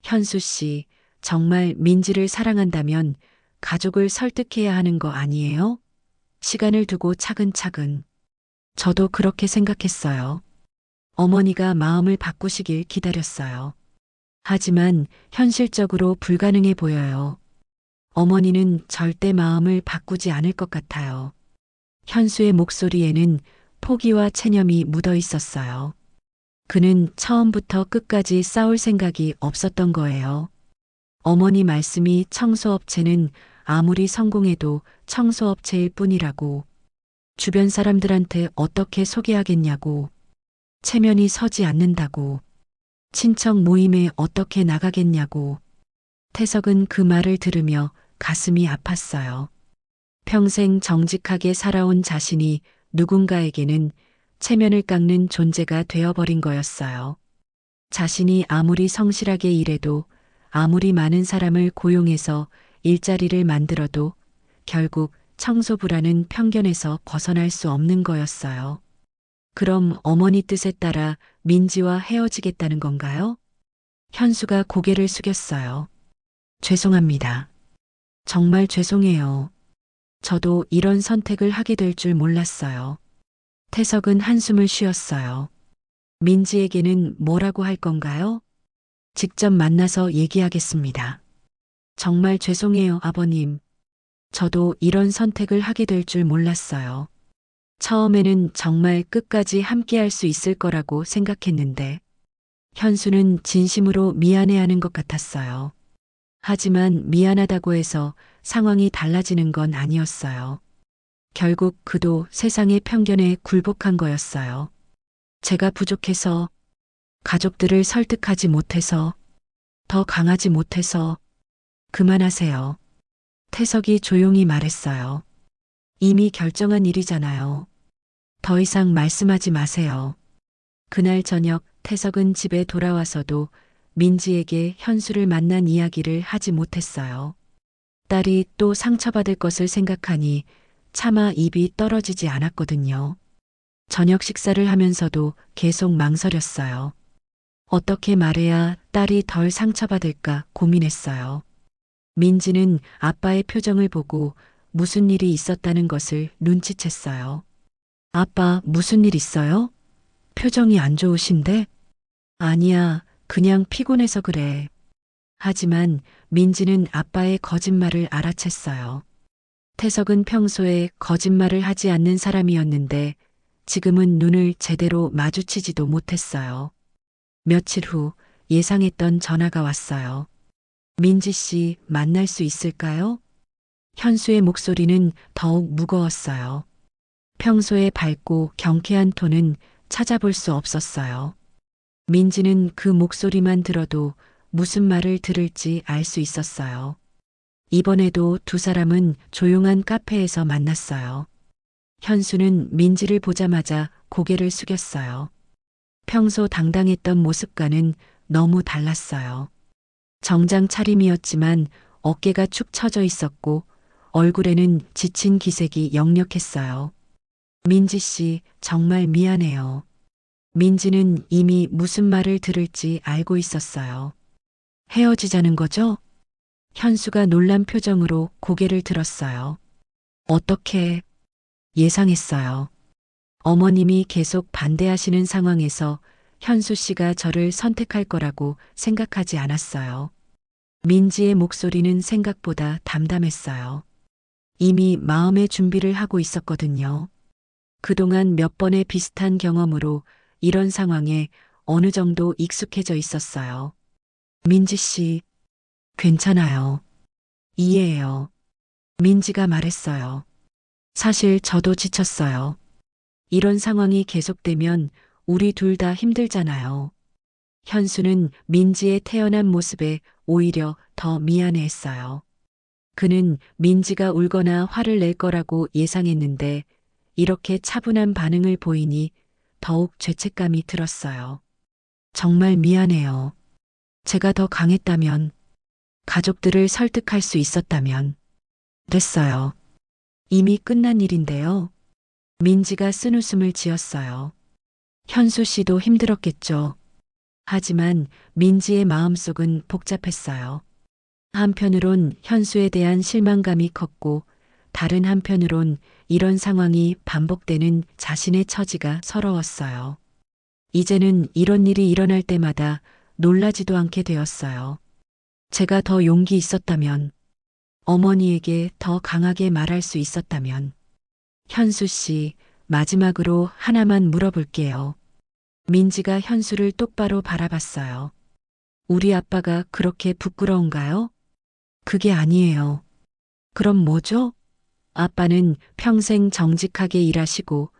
현수 씨, 정말 민지를 사랑한다면 가족을 설득해야 하는 거 아니에요? 시간을 두고 차근차근. 저도 그렇게 생각했어요. 어머니가 마음을 바꾸시길 기다렸어요. 하지만 현실적으로 불가능해 보여요. 어머니는 절대 마음을 바꾸지 않을 것 같아요. 현수의 목소리에는 포기와 체념이 묻어 있었어요. 그는 처음부터 끝까지 싸울 생각이 없었던 거예요. 어머니 말씀이 청소업체는 아무리 성공해도 청소업체일 뿐이라고, 주변 사람들한테 어떻게 소개하겠냐고, 체면이 서지 않는다고, 친척 모임에 어떻게 나가겠냐고. 태석은 그 말을 들으며 가슴이 아팠어요. 평생 정직하게 살아온 자신이 누군가에게는 체면을 깎는 존재가 되어버린 거였어요. 자신이 아무리 성실하게 일해도, 아무리 많은 사람을 고용해서 일자리를 만들어도 결국 청소부라는 편견에서 벗어날 수 없는 거였어요. 그럼 어머니 뜻에 따라 민지와 헤어지겠다는 건가요? 현수가 고개를 숙였어요. 죄송합니다. 정말 죄송해요. 저도 이런 선택을 하게 될 줄 몰랐어요. 태석은 한숨을 쉬었어요. 민지에게는 뭐라고 할 건가요? 직접 만나서 얘기하겠습니다. 정말 죄송해요, 아버님. 저도 이런 선택을 하게 될 줄 몰랐어요. 처음에는 정말 끝까지 함께할 수 있을 거라고 생각했는데, 현수는 진심으로 미안해하는 것 같았어요. 하지만 미안하다고 해서 상황이 달라지는 건 아니었어요. 결국 그도 세상의 편견에 굴복한 거였어요. 제가 부족해서, 가족들을 설득하지 못해서, 더 강하지 못해서, 그만하세요. 태석이 조용히 말했어요. 이미 결정한 일이잖아요. 더 이상 말씀하지 마세요. 그날 저녁 태석은 집에 돌아와서도 민지에게 현수를 만난 이야기를 하지 못했어요. 딸이 또 상처받을 것을 생각하니 차마 입이 떨어지지 않았거든요. 저녁 식사를 하면서도 계속 망설였어요. 어떻게 말해야 딸이 덜 상처받을까 고민했어요. 민지는 아빠의 표정을 보고 무슨 일이 있었다는 것을 눈치챘어요. 아빠, 무슨 일 있어요? 표정이 안 좋으신데? 아니야, 그냥 피곤해서 그래. 하지만 민지는 아빠의 거짓말을 알아챘어요. 태석은 평소에 거짓말을 하지 않는 사람이었는데 지금은 눈을 제대로 마주치지도 못했어요. 며칠 후 예상했던 전화가 왔어요. 민지 씨, 만날 수 있을까요? 현수의 목소리는 더욱 무거웠어요. 평소에 밝고 경쾌한 톤은 찾아볼 수 없었어요. 민지는 그 목소리만 들어도 무슨 말을 들을지 알 수 있었어요. 이번에도 두 사람은 조용한 카페에서 만났어요. 현수는 민지를 보자마자 고개를 숙였어요. 평소 당당했던 모습과는 너무 달랐어요. 정장 차림이었지만 어깨가 축 처져 있었고 얼굴에는 지친 기색이 역력했어요. 민지 씨, 정말 미안해요. 민지는 이미 무슨 말을 들을지 알고 있었어요. 헤어지자는 거죠? 현수가 놀란 표정으로 고개를 들었어요. 어떻게 예상했어요. 어머님이 계속 반대하시는 상황에서 현수 씨가 저를 선택할 거라고 생각하지 않았어요. 민지의 목소리는 생각보다 담담했어요. 이미 마음의 준비를 하고 있었거든요. 그동안 몇 번의 비슷한 경험으로 이런 상황에 어느 정도 익숙해져 있었어요. 민지 씨, 괜찮아요. 이해해요. 민지가 말했어요. 사실 저도 지쳤어요. 이런 상황이 계속되면 우리 둘 다 힘들잖아요. 현수는 민지의 태어난 모습에 오히려 더 미안해했어요. 그는 민지가 울거나 화를 낼 거라고 예상했는데 이렇게 차분한 반응을 보이니 더욱 죄책감이 들었어요. 정말 미안해요. 제가 더 강했다면, 가족들을 설득할 수 있었다면, 됐어요. 이미 끝난 일인데요. 민지가 쓴웃음을 지었어요. 현수 씨도 힘들었겠죠. 하지만 민지의 마음속은 복잡했어요. 한편으론 현수에 대한 실망감이 컸고 다른 한편으론 이런 상황이 반복되는 자신의 처지가 서러웠어요. 이제는 이런 일이 일어날 때마다 놀라지도 않게 되었어요. 제가 더 용기 있었다면, 어머니에게 더 강하게 말할 수 있었다면, 현수 씨, 마지막으로 하나만 물어볼게요. 민지가 현수를 똑바로 바라봤어요. 우리 아빠가 그렇게 부끄러운가요? 그게 아니에요. 그럼 뭐죠? 아빠는 평생 정직하게 일하시고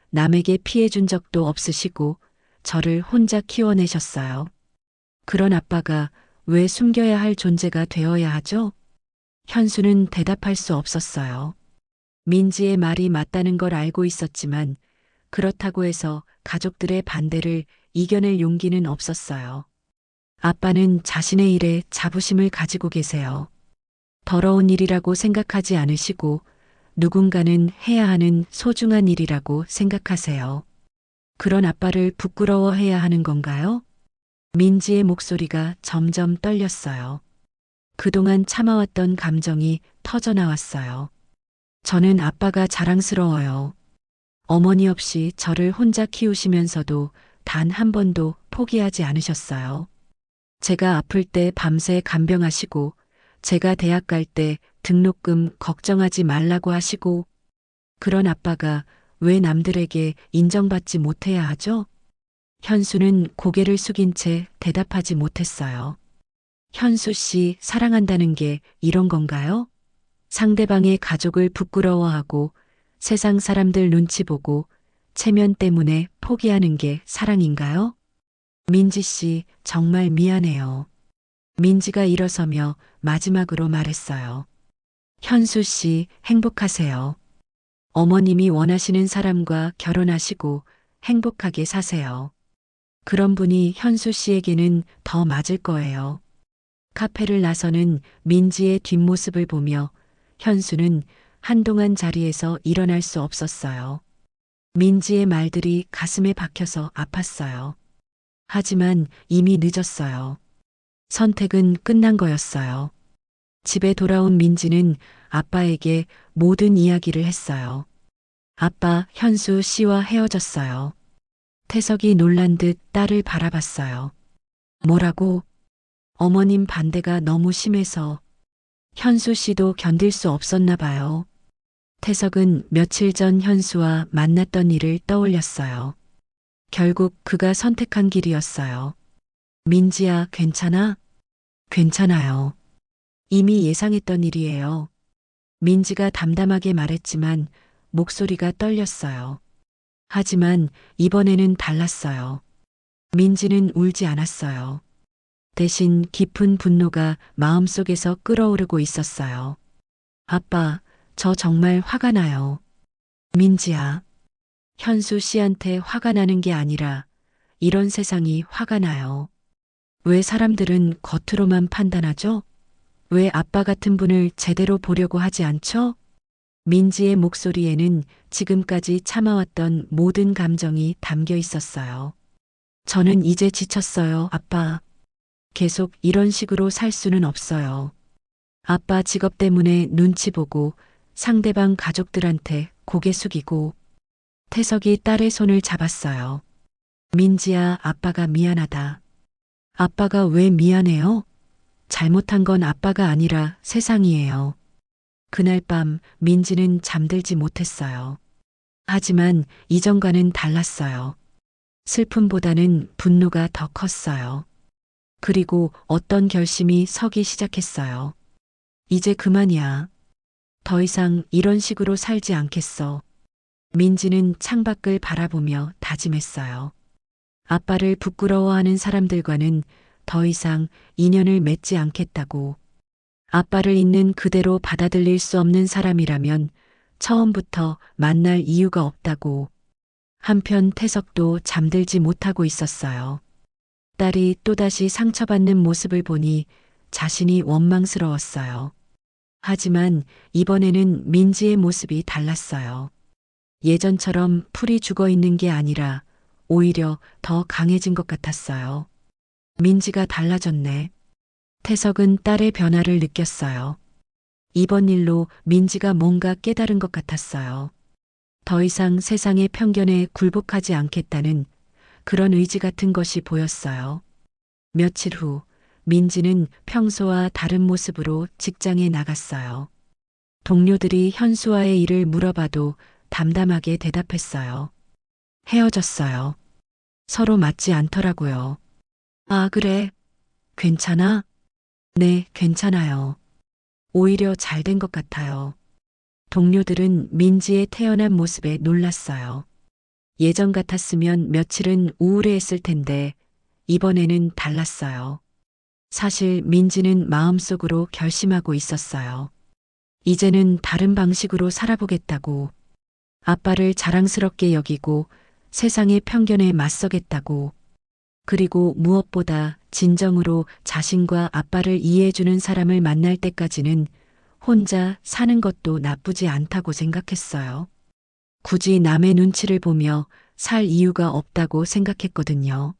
남에게 피해 준 적도 없으시고 저를 혼자 키워내셨어요. 그런 아빠가 왜 숨겨야 할 존재가 되어야 하죠? 현수는 대답할 수 없었어요. 민지의 말이 맞다는 걸 알고 있었지만 그렇다고 해서 가족들의 반대를 이겨낼 용기는 없었어요. 아빠는 자신의 일에 자부심을 가지고 계세요. 더러운 일이라고 생각하지 않으시고 누군가는 해야 하는 소중한 일이라고 생각하세요. 그런 아빠를 부끄러워해야 하는 건가요? 민지의 목소리가 점점 떨렸어요. 그동안 참아왔던 감정이 터져나왔어요. 저는 아빠가 자랑스러워요. 어머니 없이 저를 혼자 키우시면서도 단 한 번도 포기하지 않으셨어요. 제가 아플 때 밤새 간병하시고, 제가 대학 갈 때 등록금 걱정하지 말라고 하시고, 그런 아빠가 왜 남들에게 인정받지 못해야 하죠? 현수는 고개를 숙인 채 대답하지 못했어요. 현수 씨, 사랑한다는 게 이런 건가요? 상대방의 가족을 부끄러워하고 세상 사람들 눈치 보고 체면 때문에 포기하는 게 사랑인가요? 민지 씨, 정말 미안해요. 민지가 일어서며 마지막으로 말했어요. 현수 씨, 행복하세요. 어머님이 원하시는 사람과 결혼하시고 행복하게 사세요. 그런 분이 현수 씨에게는 더 맞을 거예요. 카페를 나서는 민지의 뒷모습을 보며 현수는 한동안 자리에서 일어날 수 없었어요. 민지의 말들이 가슴에 박혀서 아팠어요. 하지만 이미 늦었어요. 선택은 끝난 거였어요. 집에 돌아온 민지는 아빠에게 모든 이야기를 했어요. 아빠, 현수 씨와 헤어졌어요. 태석이 놀란 듯 딸을 바라봤어요. 뭐라고? 어머님 반대가 너무 심해서 현수 씨도 견딜 수 없었나 봐요. 태석은 며칠 전 현수와 만났던 일을 떠올렸어요. 결국 그가 선택한 길이었어요. 민지야, 괜찮아? 괜찮아요. 이미 예상했던 일이에요. 민지가 담담하게 말했지만 목소리가 떨렸어요. 하지만 이번에는 달랐어요. 민지는 울지 않았어요. 대신 깊은 분노가 마음속에서 끓어오르고 있었어요. 아빠, 저 정말 화가 나요. 민지야, 현수 씨한테 화가 나는 게 아니라 이런 세상이 화가 나요. 왜 사람들은 겉으로만 판단하죠? 왜 아빠 같은 분을 제대로 보려고 하지 않죠? 민지의 목소리에는 지금까지 참아왔던 모든 감정이 담겨 있었어요. 저는 이제 지쳤어요, 아빠. 계속 이런 식으로 살 수는 없어요. 아빠 직업 때문에 눈치 보고 상대방 가족들한테 고개 숙이고. 태석이 딸의 손을 잡았어요. 민지야, 아빠가 미안하다. 아빠가 왜 미안해요? 잘못한 건 아빠가 아니라 세상이에요. 그날 밤 민지는 잠들지 못했어요. 하지만 이전과는 달랐어요. 슬픔보다는 분노가 더 컸어요. 그리고 어떤 결심이 서기 시작했어요. 이제 그만이야. 더 이상 이런 식으로 살지 않겠어. 민지는 창밖을 바라보며 다짐했어요. 아빠를 부끄러워하는 사람들과는 더 이상 인연을 맺지 않겠다고. 아빠를 있는 그대로 받아들일 수 없는 사람이라면 처음부터 만날 이유가 없다고. 한편 태석도 잠들지 못하고 있었어요. 딸이 또다시 상처받는 모습을 보니 자신이 원망스러웠어요. 하지만 이번에는 민지의 모습이 달랐어요. 예전처럼 풀이 죽어 있는 게 아니라 오히려 더 강해진 것 같았어요. 민지가 달라졌네. 태석은 딸의 변화를 느꼈어요. 이번 일로 민지가 뭔가 깨달은 것 같았어요. 더 이상 세상의 편견에 굴복하지 않겠다는 그런 의지 같은 것이 보였어요. 며칠 후 민지는 평소와 다른 모습으로 직장에 나갔어요. 동료들이 현수와의 일을 물어봐도 담담하게 대답했어요. 헤어졌어요. 서로 맞지 않더라고요. 아, 그래? 괜찮아? 네, 괜찮아요. 오히려 잘 된 것 같아요. 동료들은 민지의 태어난 모습에 놀랐어요. 예전 같았으면 며칠은 우울해했을 텐데 이번에는 달랐어요. 사실 민지는 마음속으로 결심하고 있었어요. 이제는 다른 방식으로 살아보겠다고. 아빠를 자랑스럽게 여기고 세상의 편견에 맞서겠다고. 그리고 무엇보다 진정으로 자신과 아빠를 이해해주는 사람을 만날 때까지는 혼자 사는 것도 나쁘지 않다고 생각했어요. 굳이 남의 눈치를 보며 살 이유가 없다고 생각했거든요.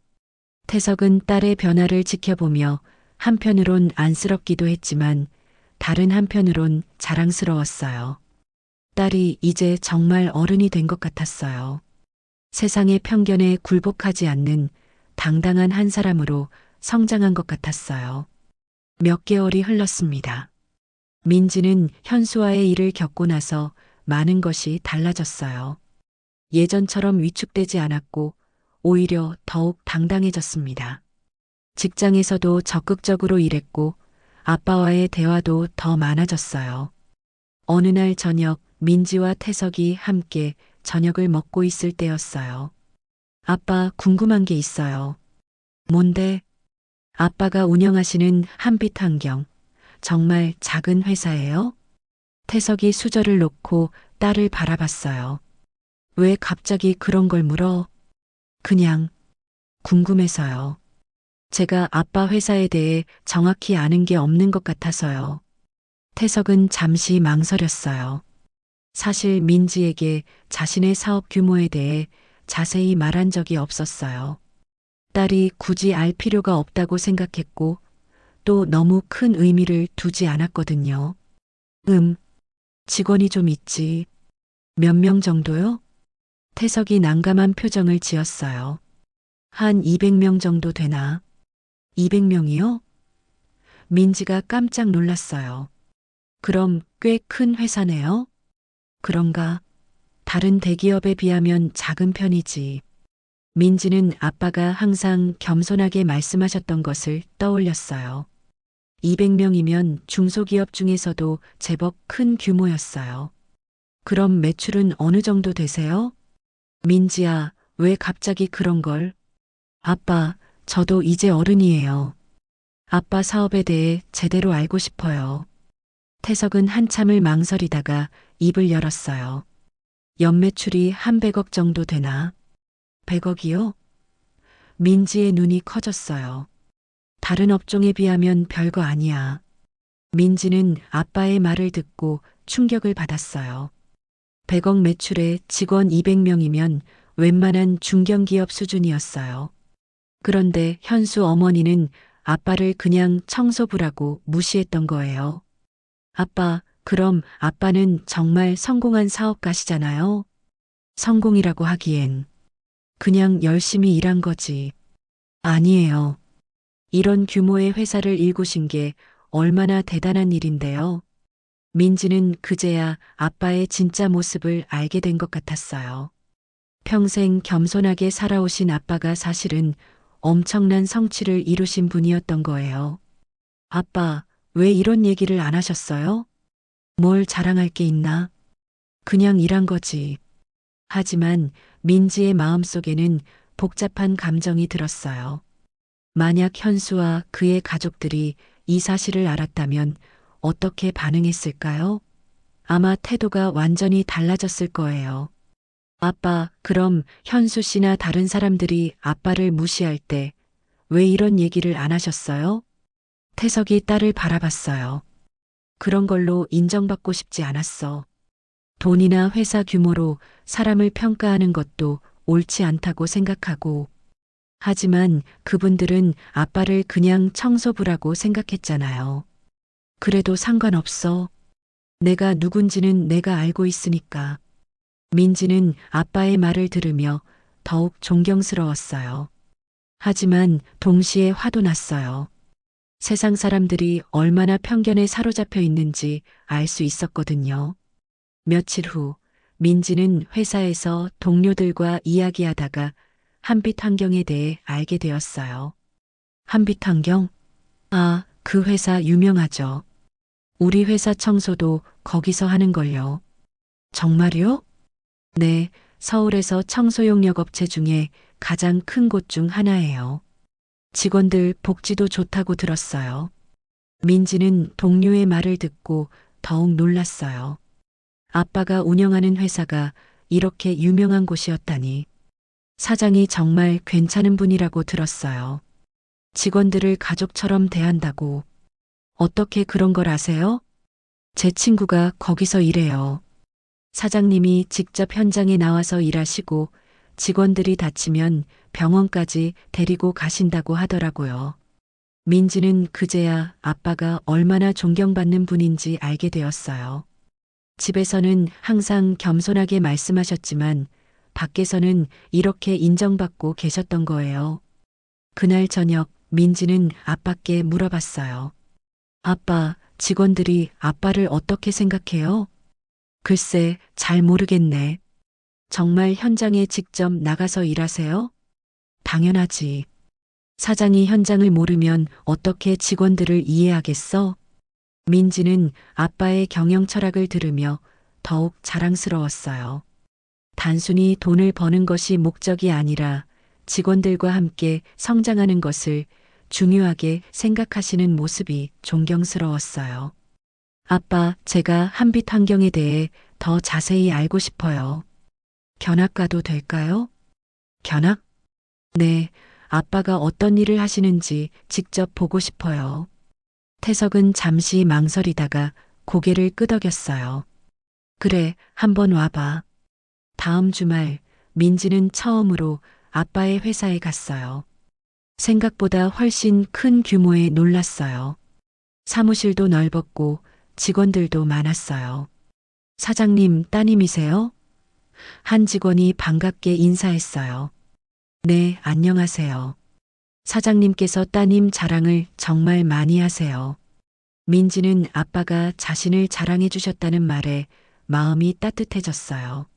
태석은 딸의 변화를 지켜보며 한편으론 안쓰럽기도 했지만 다른 한편으론 자랑스러웠어요. 딸이 이제 정말 어른이 된 것 같았어요. 세상의 편견에 굴복하지 않는 당당한 한 사람으로 성장한 것 같았어요. 몇 개월이 흘렀습니다. 민지는 현수와의 일을 겪고 나서 많은 것이 달라졌어요. 예전처럼 위축되지 않았고 오히려 더욱 당당해졌습니다. 직장에서도 적극적으로 일했고 아빠와의 대화도 더 많아졌어요. 어느 날 저녁 민지와 태석이 함께 저녁을 먹고 있을 때였어요. 아빠, 궁금한 게 있어요. 뭔데? 아빠가 운영하시는 한빛환경, 정말 작은 회사예요? 태석이 수저를 놓고 딸을 바라봤어요. 왜 갑자기 그런 걸 물어? 그냥 궁금해서요. 제가 아빠 회사에 대해 정확히 아는 게 없는 것 같아서요. 태석은 잠시 망설였어요. 사실 민지에게 자신의 사업 규모에 대해 자세히 말한 적이 없었어요. 딸이 굳이 알 필요가 없다고 생각했고 또 너무 큰 의미를 두지 않았거든요. 직원이 좀 있지. 몇 명 정도요? 태석이 난감한 표정을 지었어요. 한 200명 정도 되나? 200명이요? 민지가 깜짝 놀랐어요. 그럼 꽤 큰 회사네요? 그런가? 다른 대기업에 비하면 작은 편이지. 민지는 아빠가 항상 겸손하게 말씀하셨던 것을 떠올렸어요. 200명이면 중소기업 중에서도 제법 큰 규모였어요. 그럼 매출은 어느 정도 되세요? 민지야, 왜 갑자기 그런 걸? 아빠, 저도 이제 어른이에요. 아빠 사업에 대해 제대로 알고 싶어요. 태석은 한참을 망설이다가 입을 열었어요. 연매출이 한 100억 정도 되나? 100억이요? 민지의 눈이 커졌어요. 다른 업종에 비하면 별거 아니야. 민지는 아빠의 말을 듣고 충격을 받았어요. 100억 매출에 직원 200명이면 웬만한 중견기업 수준이었어요. 그런데 현수 어머니는 아빠를 그냥 청소부라고 무시했던 거예요. 아빠, 그럼 아빠는 정말 성공한 사업가시잖아요? 성공이라고 하기엔 그냥 열심히 일한 거지. 아니에요. 이런 규모의 회사를 일구신 게 얼마나 대단한 일인데요. 민지는 그제야 아빠의 진짜 모습을 알게 된 것 같았어요. 평생 겸손하게 살아오신 아빠가 사실은 엄청난 성취를 이루신 분이었던 거예요. 아빠, 왜 이런 얘기를 안 하셨어요? 뭘 자랑할 게 있나? 그냥 일한 거지. 하지만 민지의 마음속에는 복잡한 감정이 들었어요. 만약 현수와 그의 가족들이 이 사실을 알았다면 어떻게 반응했을까요? 아마 태도가 완전히 달라졌을 거예요. 아빠, 그럼 현수 씨나 다른 사람들이 아빠를 무시할 때 왜 이런 얘기를 안 하셨어요? 태석이 딸을 바라봤어요. 그런 걸로 인정받고 싶지 않았어. 돈이나 회사 규모로 사람을 평가하는 것도 옳지 않다고 생각하고, 하지만 그분들은 아빠를 그냥 청소부라고 생각했잖아요. 그래도 상관없어. 내가 누군지는 내가 알고 있으니까. 민지는 아빠의 말을 들으며 더욱 존경스러웠어요. 하지만 동시에 화도 났어요. 세상 사람들이 얼마나 편견에 사로잡혀 있는지 알 수 있었거든요. 며칠 후 민지는 회사에서 동료들과 이야기하다가 한빛환경에 대해 알게 되었어요. 한빛환경? 아, 그 회사 유명하죠. 우리 회사 청소도 거기서 하는걸요. 정말요? 네, 서울에서 청소용역 업체 중에 가장 큰 곳 중 하나예요. 직원들 복지도 좋다고 들었어요. 민지는 동료의 말을 듣고 더욱 놀랐어요. 아빠가 운영하는 회사가 이렇게 유명한 곳이었다니. 사장이 정말 괜찮은 분이라고 들었어요. 직원들을 가족처럼 대한다고. 어떻게 그런 걸 아세요? 제 친구가 거기서 일해요. 사장님이 직접 현장에 나와서 일하시고 직원들이 다치면 병원까지 데리고 가신다고 하더라고요. 민지는 그제야 아빠가 얼마나 존경받는 분인지 알게 되었어요. 집에서는 항상 겸손하게 말씀하셨지만 밖에서는 이렇게 인정받고 계셨던 거예요. 그날 저녁 민지는 아빠께 물어봤어요. 아빠, 직원들이 아빠를 어떻게 생각해요? 글쎄, 잘 모르겠네. 정말 현장에 직접 나가서 일하세요? 당연하지. 사장이 현장을 모르면 어떻게 직원들을 이해하겠어? 민지는 아빠의 경영 철학을 들으며 더욱 자랑스러웠어요. 단순히 돈을 버는 것이 목적이 아니라 직원들과 함께 성장하는 것을 중요하게 생각하시는 모습이 존경스러웠어요. 아빠, 제가 한빛 환경에 대해 더 자세히 알고 싶어요. 견학 가도 될까요? 견학? 네, 아빠가 어떤 일을 하시는지 직접 보고 싶어요. 태석은 잠시 망설이다가 고개를 끄덕였어요. 그래, 한번 와봐. 다음 주말 민지는 처음으로 아빠의 회사에 갔어요. 생각보다 훨씬 큰 규모에 놀랐어요. 사무실도 넓었고 직원들도 많았어요. 사장님 따님이세요? 한 직원이 반갑게 인사했어요. 네, 안녕하세요. 사장님께서 따님 자랑을 정말 많이 하세요. 민지는 아빠가 자신을 자랑해 주셨다는 말에 마음이 따뜻해졌어요.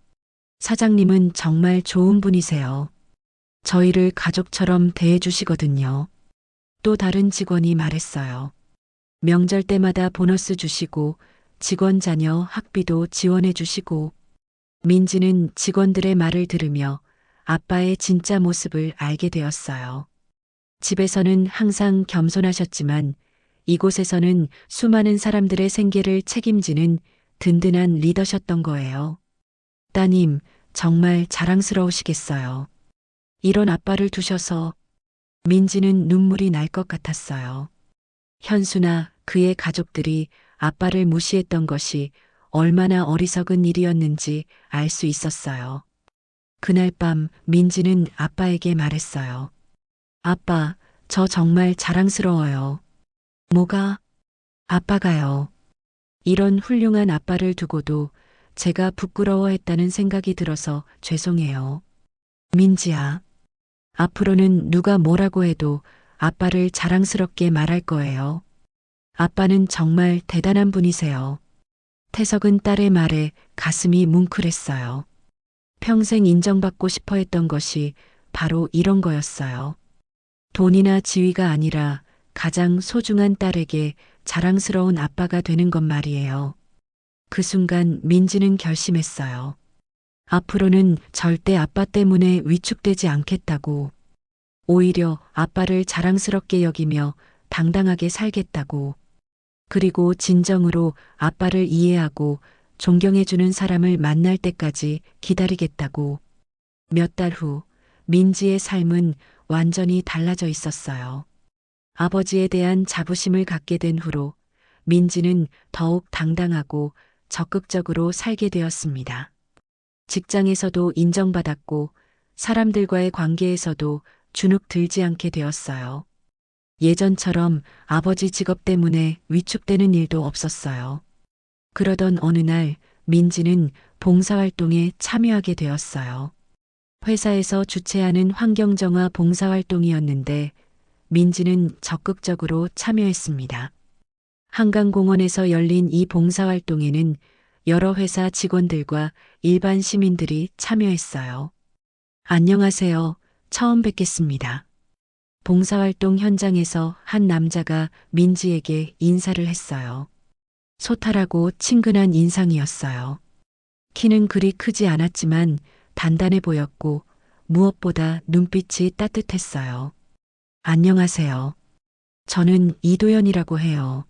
사장님은 정말 좋은 분이세요. 저희를 가족처럼 대해 주시거든요. 또 다른 직원이 말했어요. 명절 때마다 보너스 주시고 직원 자녀 학비도 지원해 주시고. 민지는 직원들의 말을 들으며 아빠의 진짜 모습을 알게 되었어요. 집에서는 항상 겸손하셨지만 이곳에서는 수많은 사람들의 생계를 책임지는 든든한 리더셨던 거예요. 따님, 정말 자랑스러우시겠어요. 이런 아빠를 두셔서. 민지는 눈물이 날 것 같았어요. 현수나 그의 가족들이 아빠를 무시했던 것이 얼마나 어리석은 일이었는지 알 수 있었어요. 그날 밤 민지는 아빠에게 말했어요. 아빠, 저 정말 자랑스러워요. 뭐가? 아빠가요. 이런 훌륭한 아빠를 두고도 제가 부끄러워했다는 생각이 들어서 죄송해요. 민지야, 앞으로는 누가 뭐라고 해도 아빠를 자랑스럽게 말할 거예요. 아빠는 정말 대단한 분이세요. 태석은 딸의 말에 가슴이 뭉클했어요. 평생 인정받고 싶어 했던 것이 바로 이런 거였어요. 돈이나 지위가 아니라 가장 소중한 딸에게 자랑스러운 아빠가 되는 것 말이에요. 그 순간 민지는 결심했어요. 앞으로는 절대 아빠 때문에 위축되지 않겠다고. 오히려 아빠를 자랑스럽게 여기며 당당하게 살겠다고. 그리고 진정으로 아빠를 이해하고 존경해주는 사람을 만날 때까지 기다리겠다고. 몇 달 후, 민지의 삶은 완전히 달라져 있었어요. 아버지에 대한 자부심을 갖게 된 후로 민지는 더욱 당당하고 적극적으로 살게 되었습니다. 직장에서도 인정받았고 사람들과의 관계에서도 주눅 들지 않게 되었어요. 예전처럼 아버지 직업 때문에 위축되는 일도 없었어요. 그러던 어느 날 민지는 봉사활동에 참여하게 되었어요. 회사에서 주최하는 환경정화 봉사활동이었는데 민지는 적극적으로 참여했습니다. 한강공원에서 열린 이 봉사활동에는 여러 회사 직원들과 일반 시민들이 참여했어요. 안녕하세요. 처음 뵙겠습니다. 봉사활동 현장에서 한 남자가 민지에게 인사를 했어요. 소탈하고 친근한 인상이었어요. 키는 그리 크지 않았지만 단단해 보였고 무엇보다 눈빛이 따뜻했어요. 안녕하세요. 저는 이도연이라고 해요.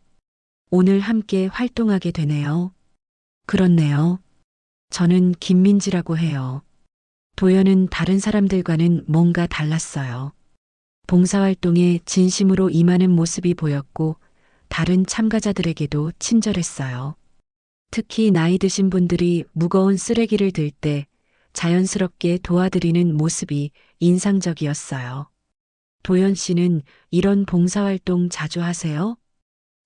오늘 함께 활동하게 되네요. 그렇네요. 저는 김민지라고 해요. 도연은 다른 사람들과는 뭔가 달랐어요. 봉사활동에 진심으로 임하는 모습이 보였고 다른 참가자들에게도 친절했어요. 특히 나이 드신 분들이 무거운 쓰레기를 들 때 자연스럽게 도와드리는 모습이 인상적이었어요. 도연 씨는 이런 봉사활동 자주 하세요?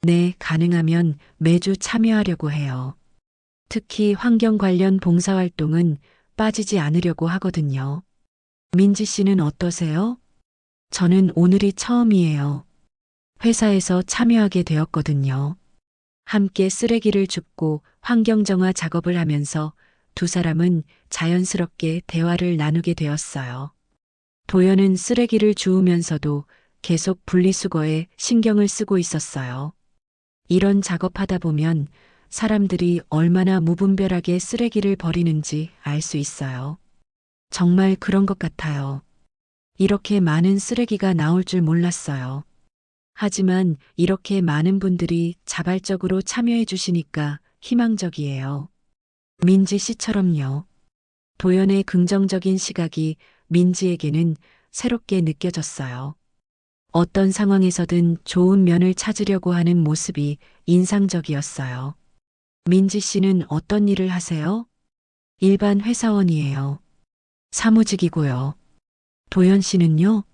네, 가능하면 매주 참여하려고 해요. 특히 환경 관련 봉사활동은 빠지지 않으려고 하거든요. 민지 씨는 어떠세요? 저는 오늘이 처음이에요. 회사에서 참여하게 되었거든요. 함께 쓰레기를 줍고 환경정화 작업을 하면서 두 사람은 자연스럽게 대화를 나누게 되었어요. 도연은 쓰레기를 주우면서도 계속 분리수거에 신경을 쓰고 있었어요. 이런 작업하다 보면 사람들이 얼마나 무분별하게 쓰레기를 버리는지 알 수 있어요. 정말 그런 것 같아요. 이렇게 많은 쓰레기가 나올 줄 몰랐어요. 하지만 이렇게 많은 분들이 자발적으로 참여해 주시니까 희망적이에요. 민지 씨처럼요. 도연의 긍정적인 시각이 민지에게는 새롭게 느껴졌어요. 어떤 상황에서든 좋은 면을 찾으려고 하는 모습이 인상적이었어요. 민지 씨는 어떤 일을 하세요? 일반 회사원이에요. 사무직이고요. 도연 씨는요?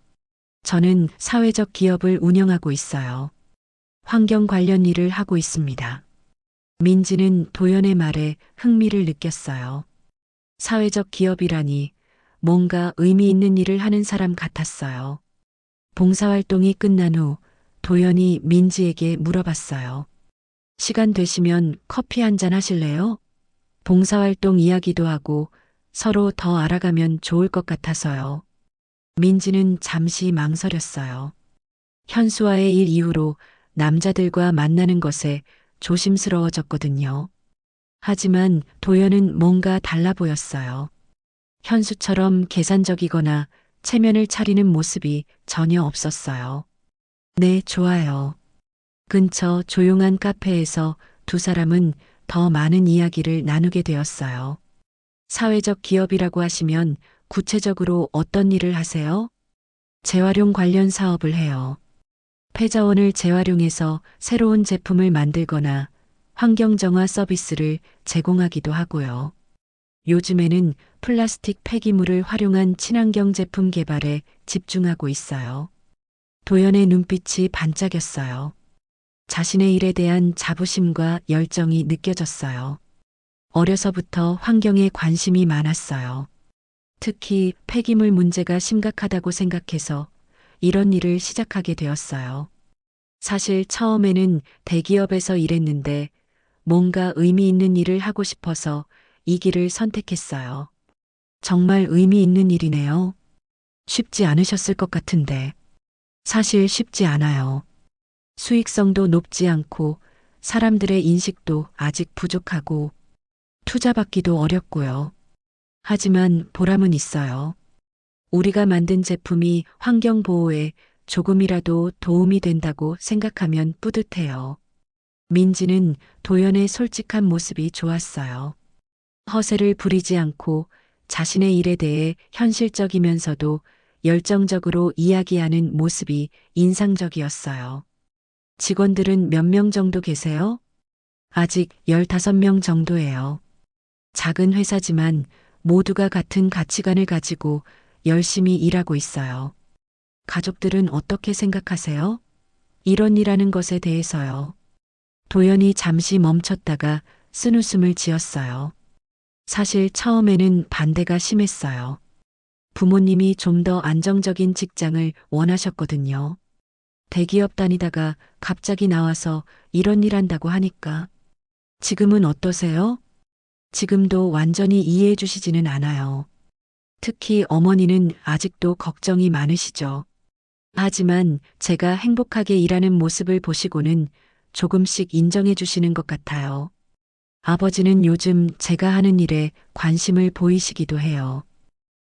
저는 사회적 기업을 운영하고 있어요. 환경 관련 일을 하고 있습니다. 민지는 도연의 말에 흥미를 느꼈어요. 사회적 기업이라니 뭔가 의미 있는 일을 하는 사람 같았어요. 봉사활동이 끝난 후 도연이 민지에게 물어봤어요. 시간 되시면 커피 한잔 하실래요? 봉사활동 이야기도 하고 서로 더 알아가면 좋을 것 같아서요. 민지는 잠시 망설였어요. 현수와의 일 이후로 남자들과 만나는 것에 조심스러워졌거든요. 하지만 도연은 뭔가 달라 보였어요. 현수처럼 계산적이거나 체면을 차리는 모습이 전혀 없었어요. 네, 좋아요. 근처 조용한 카페에서 두 사람은 더 많은 이야기를 나누게 되었어요. 사회적 기업이라고 하시면 구체적으로 어떤 일을 하세요? 재활용 관련 사업을 해요. 폐자원을 재활용해서 새로운 제품을 만들거나 환경정화 서비스를 제공하기도 하고요. 요즘에는 플라스틱 폐기물을 활용한 친환경 제품 개발에 집중하고 있어요. 도연의 눈빛이 반짝였어요. 자신의 일에 대한 자부심과 열정이 느껴졌어요. 어려서부터 환경에 관심이 많았어요. 특히 폐기물 문제가 심각하다고 생각해서 이런 일을 시작하게 되었어요. 사실 처음에는 대기업에서 일했는데 뭔가 의미 있는 일을 하고 싶어서 이 길을 선택했어요. 정말 의미 있는 일이네요. 쉽지 않으셨을 것 같은데. 사실 쉽지 않아요. 수익성도 높지 않고 사람들의 인식도 아직 부족하고 투자받기도 어렵고요. 하지만 보람은 있어요. 우리가 만든 제품이 환경 보호에 조금이라도 도움이 된다고 생각하면 뿌듯해요. 민지는 도연의 솔직한 모습이 좋았어요. 허세를 부리지 않고 자신의 일에 대해 현실적이면서도 열정적으로 이야기하는 모습이 인상적이었어요. 직원들은 몇 명 정도 계세요? 아직 15명 정도예요. 작은 회사지만 모두가 같은 가치관을 가지고 열심히 일하고 있어요. 가족들은 어떻게 생각하세요? 이런 일하는 것에 대해서요. 도연이 잠시 멈췄다가 쓴웃음을 지었어요. 사실 처음에는 반대가 심했어요. 부모님이 좀 더 안정적인 직장을 원하셨거든요. 대기업 다니다가 갑자기 나와서 이런 일 한다고 하니까. 지금은 어떠세요? 지금도 완전히 이해해 주시지는 않아요. 특히 어머니는 아직도 걱정이 많으시죠. 하지만 제가 행복하게 일하는 모습을 보시고는 조금씩 인정해 주시는 것 같아요. 아버지는 요즘 제가 하는 일에 관심을 보이시기도 해요.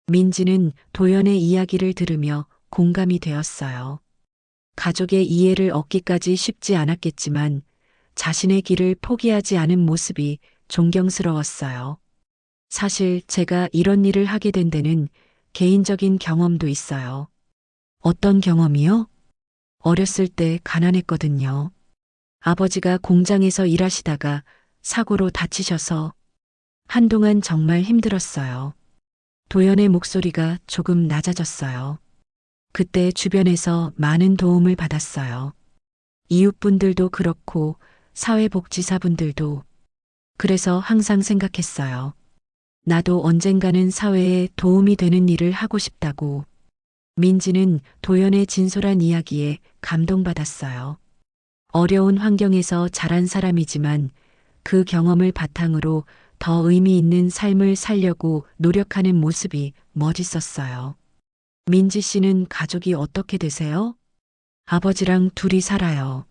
민지는 도연의 이야기를 들으며 공감이 되었어요. 가족의 이해를 얻기까지 쉽지 않았겠지만 자신의 길을 포기하지 않은 모습이 존경스러웠어요. 사실 제가 이런 일을 하게 된 데는 개인적인 경험도 있어요. 어떤 경험이요? 어렸을 때 가난했거든요. 아버지가 공장에서 일하시다가 사고로 다치셔서 한동안 정말 힘들었어요. 도연의 목소리가 조금 낮아졌어요. 그때 주변에서 많은 도움을 받았어요. 이웃분들도 그렇고 사회복지사분들도. 그래서 항상 생각했어요. 나도 언젠가는 사회에 도움이 되는 일을 하고 싶다고. 민지는 도연의 진솔한 이야기에 감동받았어요. 어려운 환경에서 자란 사람이지만 그 경험을 바탕으로 더 의미 있는 삶을 살려고 노력하는 모습이 멋있었어요. 민지 씨는 가족이 어떻게 되세요? 아버지랑 둘이 살아요.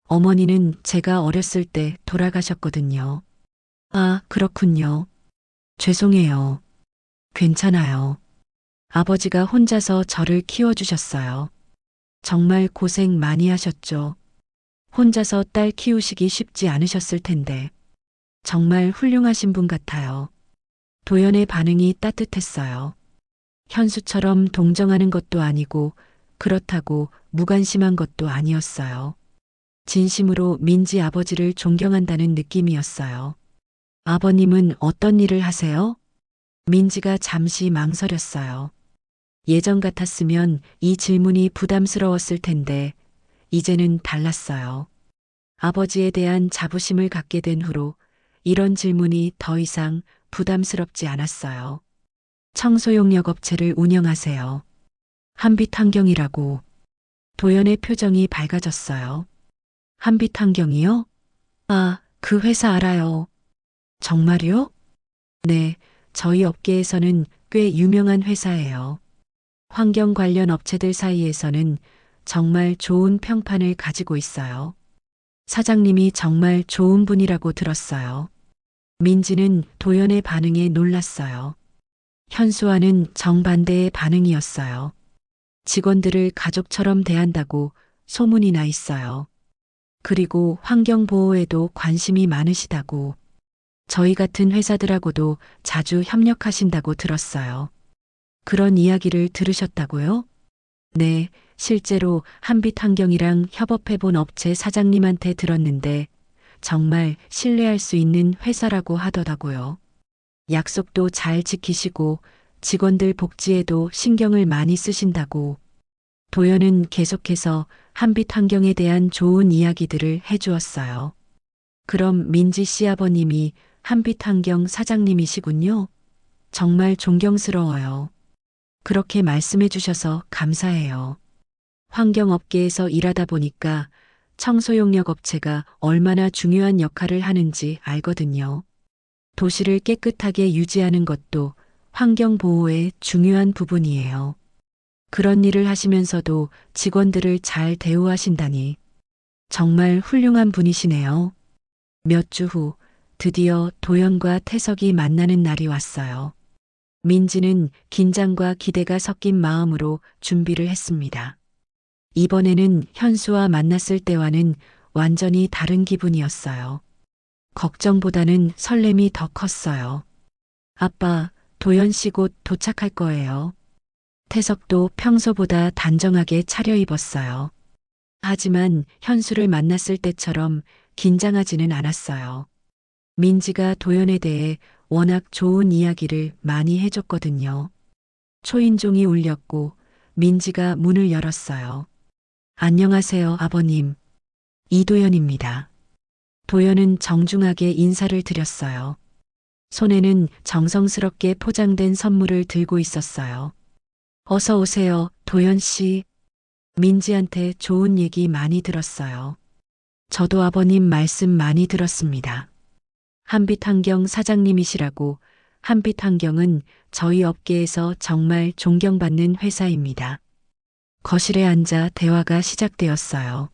어머니는 제가 어렸을 때 돌아가셨거든요. 아, 그렇군요. 죄송해요. 괜찮아요. 아버지가 혼자서 저를 키워주셨어요. 정말 고생 많이 하셨죠. 혼자서 딸 키우시기 쉽지 않으셨을 텐데. 정말 훌륭하신 분 같아요. 도연의 반응이 따뜻했어요. 현수처럼 동정하는 것도 아니고 그렇다고 무관심한 것도 아니었어요. 진심으로 민지 아버지를 존경한다는 느낌이었어요. 아버님은 어떤 일을 하세요? 민지가 잠시 망설였어요. 예전 같았으면 이 질문이 부담스러웠을 텐데 이제는 달랐어요. 아버지에 대한 자부심을 갖게 된 후로 이런 질문이 더 이상 부담스럽지 않았어요. 청소용역 업체를 운영하세요. 한빛환경이라고. 도연의 표정이 밝아졌어요. 한빛환경이요? 아, 그 회사 알아요. 정말요? 네, 저희 업계에서는 꽤 유명한 회사예요. 환경 관련 업체들 사이에서는 정말 좋은 평판을 가지고 있어요. 사장님이 정말 좋은 분이라고 들었어요. 민지는 도연의 반응에 놀랐어요. 현수와는 정반대의 반응이었어요. 직원들을 가족처럼 대한다고 소문이 나 있어요. 그리고 환경보호에도 관심이 많으시다고. 저희 같은 회사들하고도 자주 협력하신다고 들었어요. 그런 이야기를 들으셨다고요? 네, 실제로 한빛환경이랑 협업해본 업체 사장님한테 들었는데 정말 신뢰할 수 있는 회사라고 하더라고요. 약속도 잘 지키시고 직원들 복지에도 신경을 많이 쓰신다고. 도연은 계속해서 한빛환경에 대한 좋은 이야기들을 해주었어요. 그럼 민지 씨 아버님이 한빛환경 사장님이시군요. 정말 존경스러워요. 그렇게 말씀해 주셔서 감사해요. 환경업계에서 일하다 보니까 청소용역 업체가 얼마나 중요한 역할을 하는지 알거든요. 도시를 깨끗하게 유지하는 것도 환경보호의 중요한 부분이에요. 그런 일을 하시면서도 직원들을 잘 대우하신다니 정말 훌륭한 분이시네요. 몇 주 후 드디어 도연과 태석이 만나는 날이 왔어요. 민지는 긴장과 기대가 섞인 마음으로 준비를 했습니다. 이번에는 현수와 만났을 때와는 완전히 다른 기분이었어요. 걱정보다는 설렘이 더 컸어요. 아빠, 도연 씨 곧 도착할 거예요. 태석도 평소보다 단정하게 차려입었어요. 하지만 현수를 만났을 때처럼 긴장하지는 않았어요. 민지가 도연에 대해 워낙 좋은 이야기를 많이 해줬거든요. 초인종이 울렸고 민지가 문을 열었어요. 안녕하세요, 아버님. 이도연입니다. 도연은 정중하게 인사를 드렸어요. 손에는 정성스럽게 포장된 선물을 들고 있었어요. 어서 오세요, 도연 씨. 민지한테 좋은 얘기 많이 들었어요. 저도 아버님 말씀 많이 들었습니다. 한빛환경 사장님이시라고. 한빛환경은 저희 업계에서 정말 존경받는 회사입니다. 거실에 앉아 대화가 시작되었어요.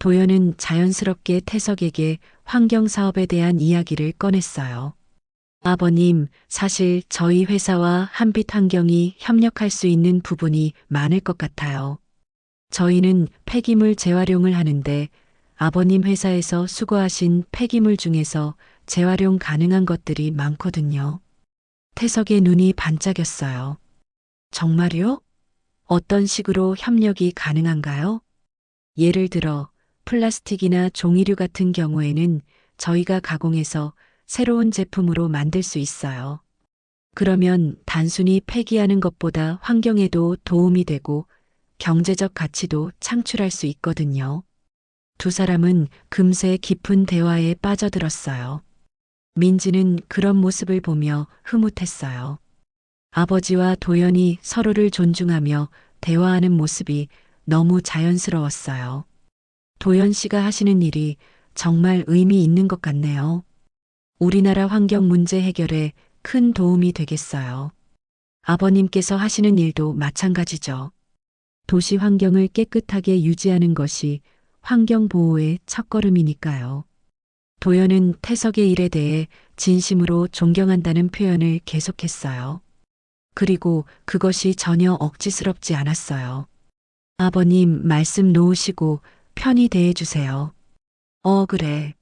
도연은 자연스럽게 태석에게 환경사업에 대한 이야기를 꺼냈어요. 아버님, 사실 저희 회사와 한빛환경이 협력할 수 있는 부분이 많을 것 같아요. 저희는 폐기물 재활용을 하는데 아버님 회사에서 수거하신 폐기물 중에서 재활용 가능한 것들이 많거든요. 태석의 눈이 반짝였어요. 정말요? 어떤 식으로 협력이 가능한가요? 예를 들어 플라스틱이나 종이류 같은 경우에는 저희가 가공해서 새로운 제품으로 만들 수 있어요. 그러면 단순히 폐기하는 것보다 환경에도 도움이 되고 경제적 가치도 창출할 수 있거든요. 두 사람은 금세 깊은 대화에 빠져들었어요. 민지는 그런 모습을 보며 흐뭇했어요. 아버지와 도연이 서로를 존중하며 대화하는 모습이 너무 자연스러웠어요. 도연 씨가 하시는 일이 정말 의미 있는 것 같네요. 우리나라 환경 문제 해결에 큰 도움이 되겠어요. 아버님께서 하시는 일도 마찬가지죠. 도시 환경을 깨끗하게 유지하는 것이 환경 보호의 첫걸음이니까요. 도연은 태석의 일에 대해 진심으로 존경한다는 표현을 계속했어요. 그리고 그것이 전혀 억지스럽지 않았어요. 아버님 말씀 놓으시고 편히 대해주세요. 그래.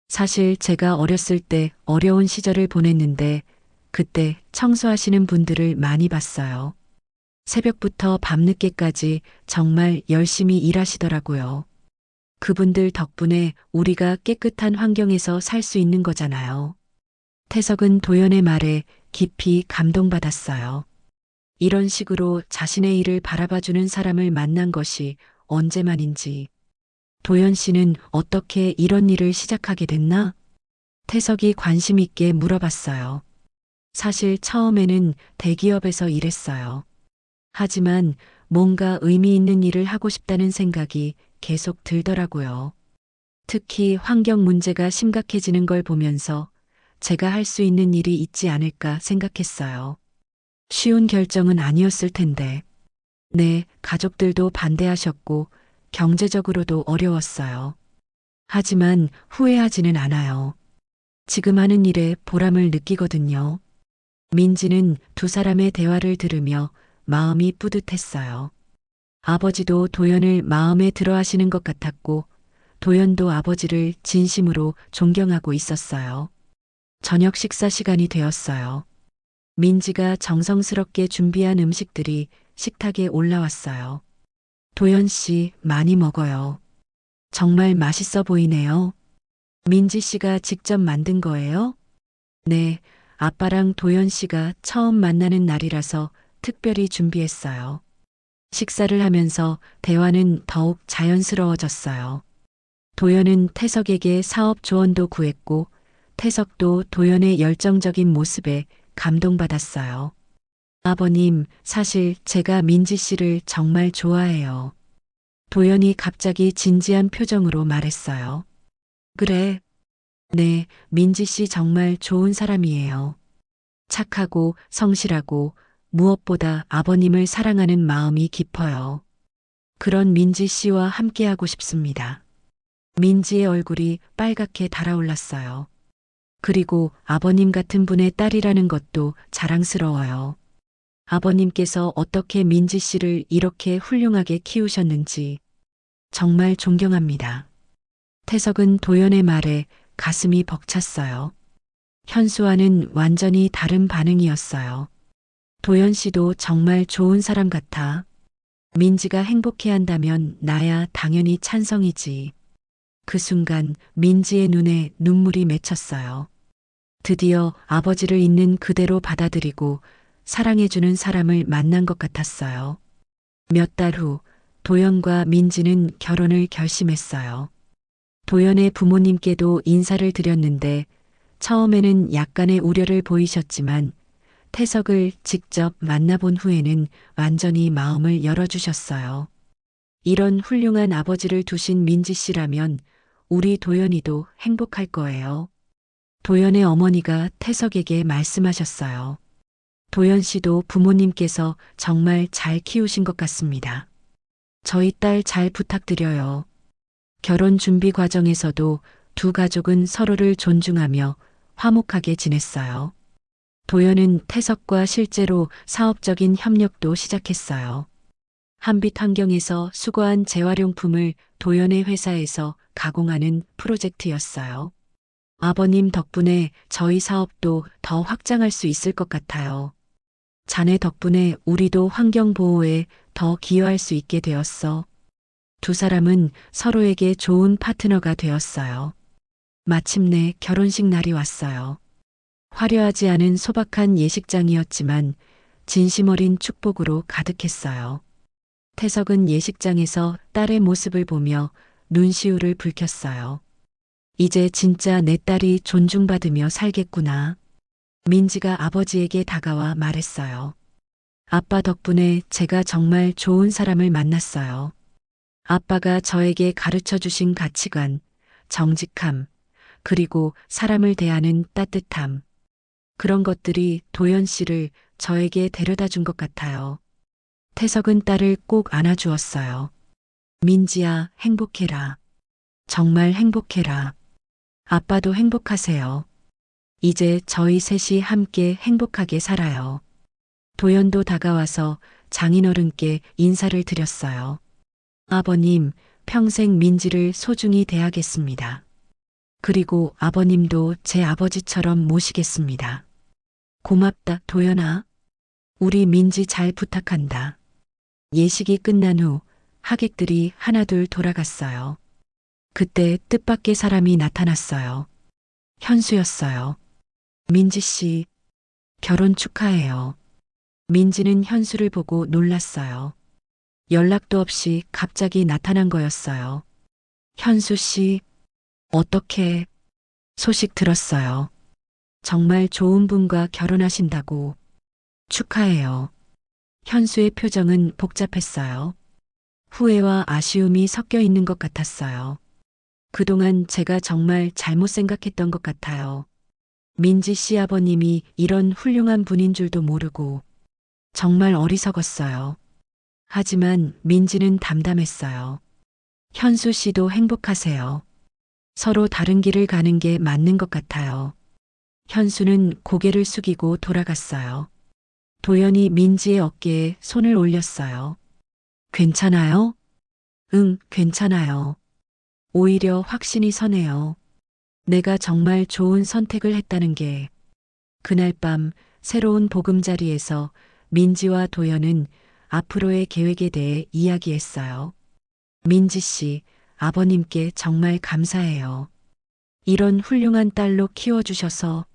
사실 제가 어렸을 때 어려운 시절을 보냈는데 그때 청소하시는 분들을 많이 봤어요. 새벽부터 밤늦게까지 정말 열심히 일하시더라고요. 그분들 덕분에 우리가 깨끗한 환경에서 살 수 있는 거잖아요. 태석은 도연의 말에 깊이 감동받았어요. 이런 식으로 자신의 일을 바라봐주는 사람을 만난 것이 언제만인지. 도연 씨는 어떻게 이런 일을 시작하게 됐나? 태석이 관심 있게 물어봤어요. 사실 처음에는 대기업에서 일했어요. 하지만 뭔가 의미 있는 일을 하고 싶다는 생각이 계속 들더라고요. 특히 환경 문제가 심각해지는 걸 보면서 제가 할 수 있는 일이 있지 않을까 생각했어요. 쉬운 결정은 아니었을 텐데. 네, 가족들도 반대하셨고 경제적으로도 어려웠어요. 하지만 후회하지는 않아요. 지금 하는 일에 보람을 느끼거든요. 민지는 두 사람의 대화를 들으며 마음이 뿌듯했어요. 아버지도 도연을 마음에 들어 하시는 것 같았고, 도연도 아버지를 진심으로 존경하고 있었어요. 저녁 식사 시간이 되었어요. 민지가 정성스럽게 준비한 음식들이 식탁에 올라왔어요. 도연 씨, 많이 먹어요. 정말 맛있어 보이네요. 민지 씨가 직접 만든 거예요? 네, 아빠랑 도연 씨가 처음 만나는 날이라서 특별히 준비했어요. 식사를 하면서 대화는 더욱 자연스러워졌어요. 도연은 태석에게 사업 조언도 구했고, 태석도 도연의 열정적인 모습에 감동받았어요. 아버님, 사실 제가 민지 씨를 정말 좋아해요. 도연이 갑자기 진지한 표정으로 말했어요. 그래. 네, 민지 씨 정말 좋은 사람이에요. 착하고 성실하고 무엇보다 아버님을 사랑하는 마음이 깊어요. 그런 민지 씨와 함께하고 싶습니다. 민지의 얼굴이 빨갛게 달아올랐어요. 그리고 아버님 같은 분의 딸이라는 것도 자랑스러워요. 아버님께서 어떻게 민지 씨를 이렇게 훌륭하게 키우셨는지 정말 존경합니다. 태석은 도연의 말에 가슴이 벅찼어요. 현수와는 완전히 다른 반응이었어요. 도연 씨도 정말 좋은 사람 같아. 민지가 행복해한다면 나야 당연히 찬성이지. 그 순간 민지의 눈에 눈물이 맺혔어요. 드디어 아버지를 있는 그대로 받아들이고 사랑해주는 사람을 만난 것 같았어요. 몇 달 후 도연과 민지는 결혼을 결심했어요. 도연의 부모님께도 인사를 드렸는데 처음에는 약간의 우려를 보이셨지만 태석을 직접 만나본 후에는 완전히 마음을 열어주셨어요. 이런 훌륭한 아버지를 두신 민지 씨라면 우리 도연이도 행복할 거예요. 도연의 어머니가 태석에게 말씀하셨어요. 도연 씨도 부모님께서 정말 잘 키우신 것 같습니다. 저희 딸 잘 부탁드려요. 결혼 준비 과정에서도 두 가족은 서로를 존중하며 화목하게 지냈어요. 도연은 태석과 실제로 사업적인 협력도 시작했어요. 한빛 환경에서 수거한 재활용품을 도연의 회사에서 가공하는 프로젝트였어요. 아버님 덕분에 저희 사업도 더 확장할 수 있을 것 같아요. 자네 덕분에 우리도 환경 보호에 더 기여할 수 있게 되었어. 두 사람은 서로에게 좋은 파트너가 되었어요. 마침내 결혼식 날이 왔어요. 화려하지 않은 소박한 예식장이었지만 진심 어린 축복으로 가득했어요. 태석은 예식장에서 딸의 모습을 보며 눈시울을 붉혔어요. 이제 진짜 내 딸이 존중받으며 살겠구나. 민지가 아버지에게 다가와 말했어요. 아빠 덕분에 제가 정말 좋은 사람을 만났어요. 아빠가 저에게 가르쳐 주신 가치관, 정직함, 그리고 사람을 대하는 따뜻함. 그런 것들이 도연 씨를 저에게 데려다 준 것 같아요. 태석은 딸을 꼭 안아주었어요. 민지야, 행복해라. 정말 행복해라. 아빠도 행복하세요. 이제 저희 셋이 함께 행복하게 살아요. 도연도 다가와서 장인어른께 인사를 드렸어요. 아버님, 평생 민지를 소중히 대하겠습니다. 그리고 아버님도 제 아버지처럼 모시겠습니다. 고맙다, 도연아. 우리 민지 잘 부탁한다. 예식이 끝난 후 하객들이 하나둘 돌아갔어요. 그때 뜻밖의 사람이 나타났어요. 현수였어요. 민지 씨, 결혼 축하해요. 민지는 현수를 보고 놀랐어요. 연락도 없이 갑자기 나타난 거였어요. 현수 씨, 어떻게 소식 들었어요. 정말 좋은 분과 결혼하신다고. 축하해요. 현수의 표정은 복잡했어요. 후회와 아쉬움이 섞여 있는 것 같았어요. 그동안 제가 정말 잘못 생각했던 것 같아요. 민지 씨 아버님이 이런 훌륭한 분인 줄도 모르고 정말 어리석었어요. 하지만 민지는 담담했어요. 현수 씨도 행복하세요. 서로 다른 길을 가는 게 맞는 것 같아요. 현수는 고개를 숙이고 돌아갔어요. 도연이 민지의 어깨에 손을 올렸어요. 괜찮아요? 응, 괜찮아요. 오히려 확신이 서네요. 내가 정말 좋은 선택을 했다는 게. 그날 밤 새로운 보금자리에서 민지와 도연은 앞으로의 계획에 대해 이야기했어요. 민지 씨, 아버님께 정말 감사해요. 이런 훌륭한 딸로 키워주셔서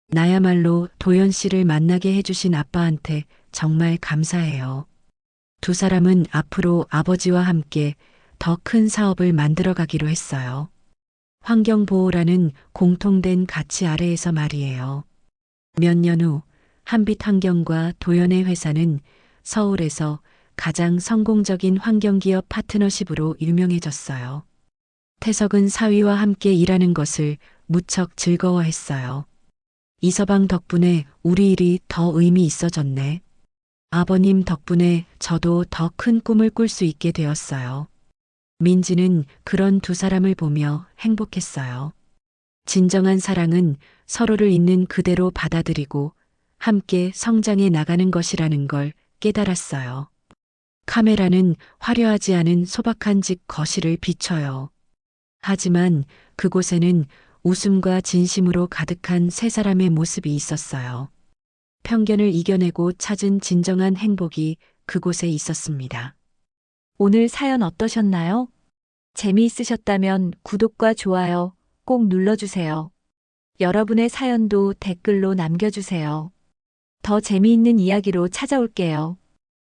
나야말로 도연 씨를 만나게 해주신 아빠한테 정말 감사해요. 두 사람은 앞으로 아버지와 함께 더 큰 사업을 만들어 가기로 했어요. 환경보호라는 공통된 가치 아래에서 말이에요. 몇 년 후 한빛환경과 도연의 회사는 서울에서 가장 성공적인 환경기업 파트너십으로 유명해졌어요. 태석은 사위와 함께 일하는 것을 무척 즐거워했어요. 이서방 덕분에 우리 일이 더 의미 있어졌네. 아버님 덕분에 저도 더 큰 꿈을 꿀 수 있게 되었어요. 민지는 그런 두 사람을 보며 행복했어요. 진정한 사랑은 서로를 있는 그대로 받아들이고 함께 성장해 나가는 것이라는 걸 깨달았어요. 카메라는 화려하지 않은 소박한 집 거실을 비춰요. 하지만 그곳에는 웃음과 진심으로 가득한 세 사람의 모습이 있었어요. 편견을 이겨내고 찾은 진정한 행복이 그곳에 있었습니다. 오늘 사연 어떠셨나요? 재미있으셨다면 구독과 좋아요 꼭 눌러주세요. 여러분의 사연도 댓글로 남겨주세요. 더 재미있는 이야기로 찾아올게요.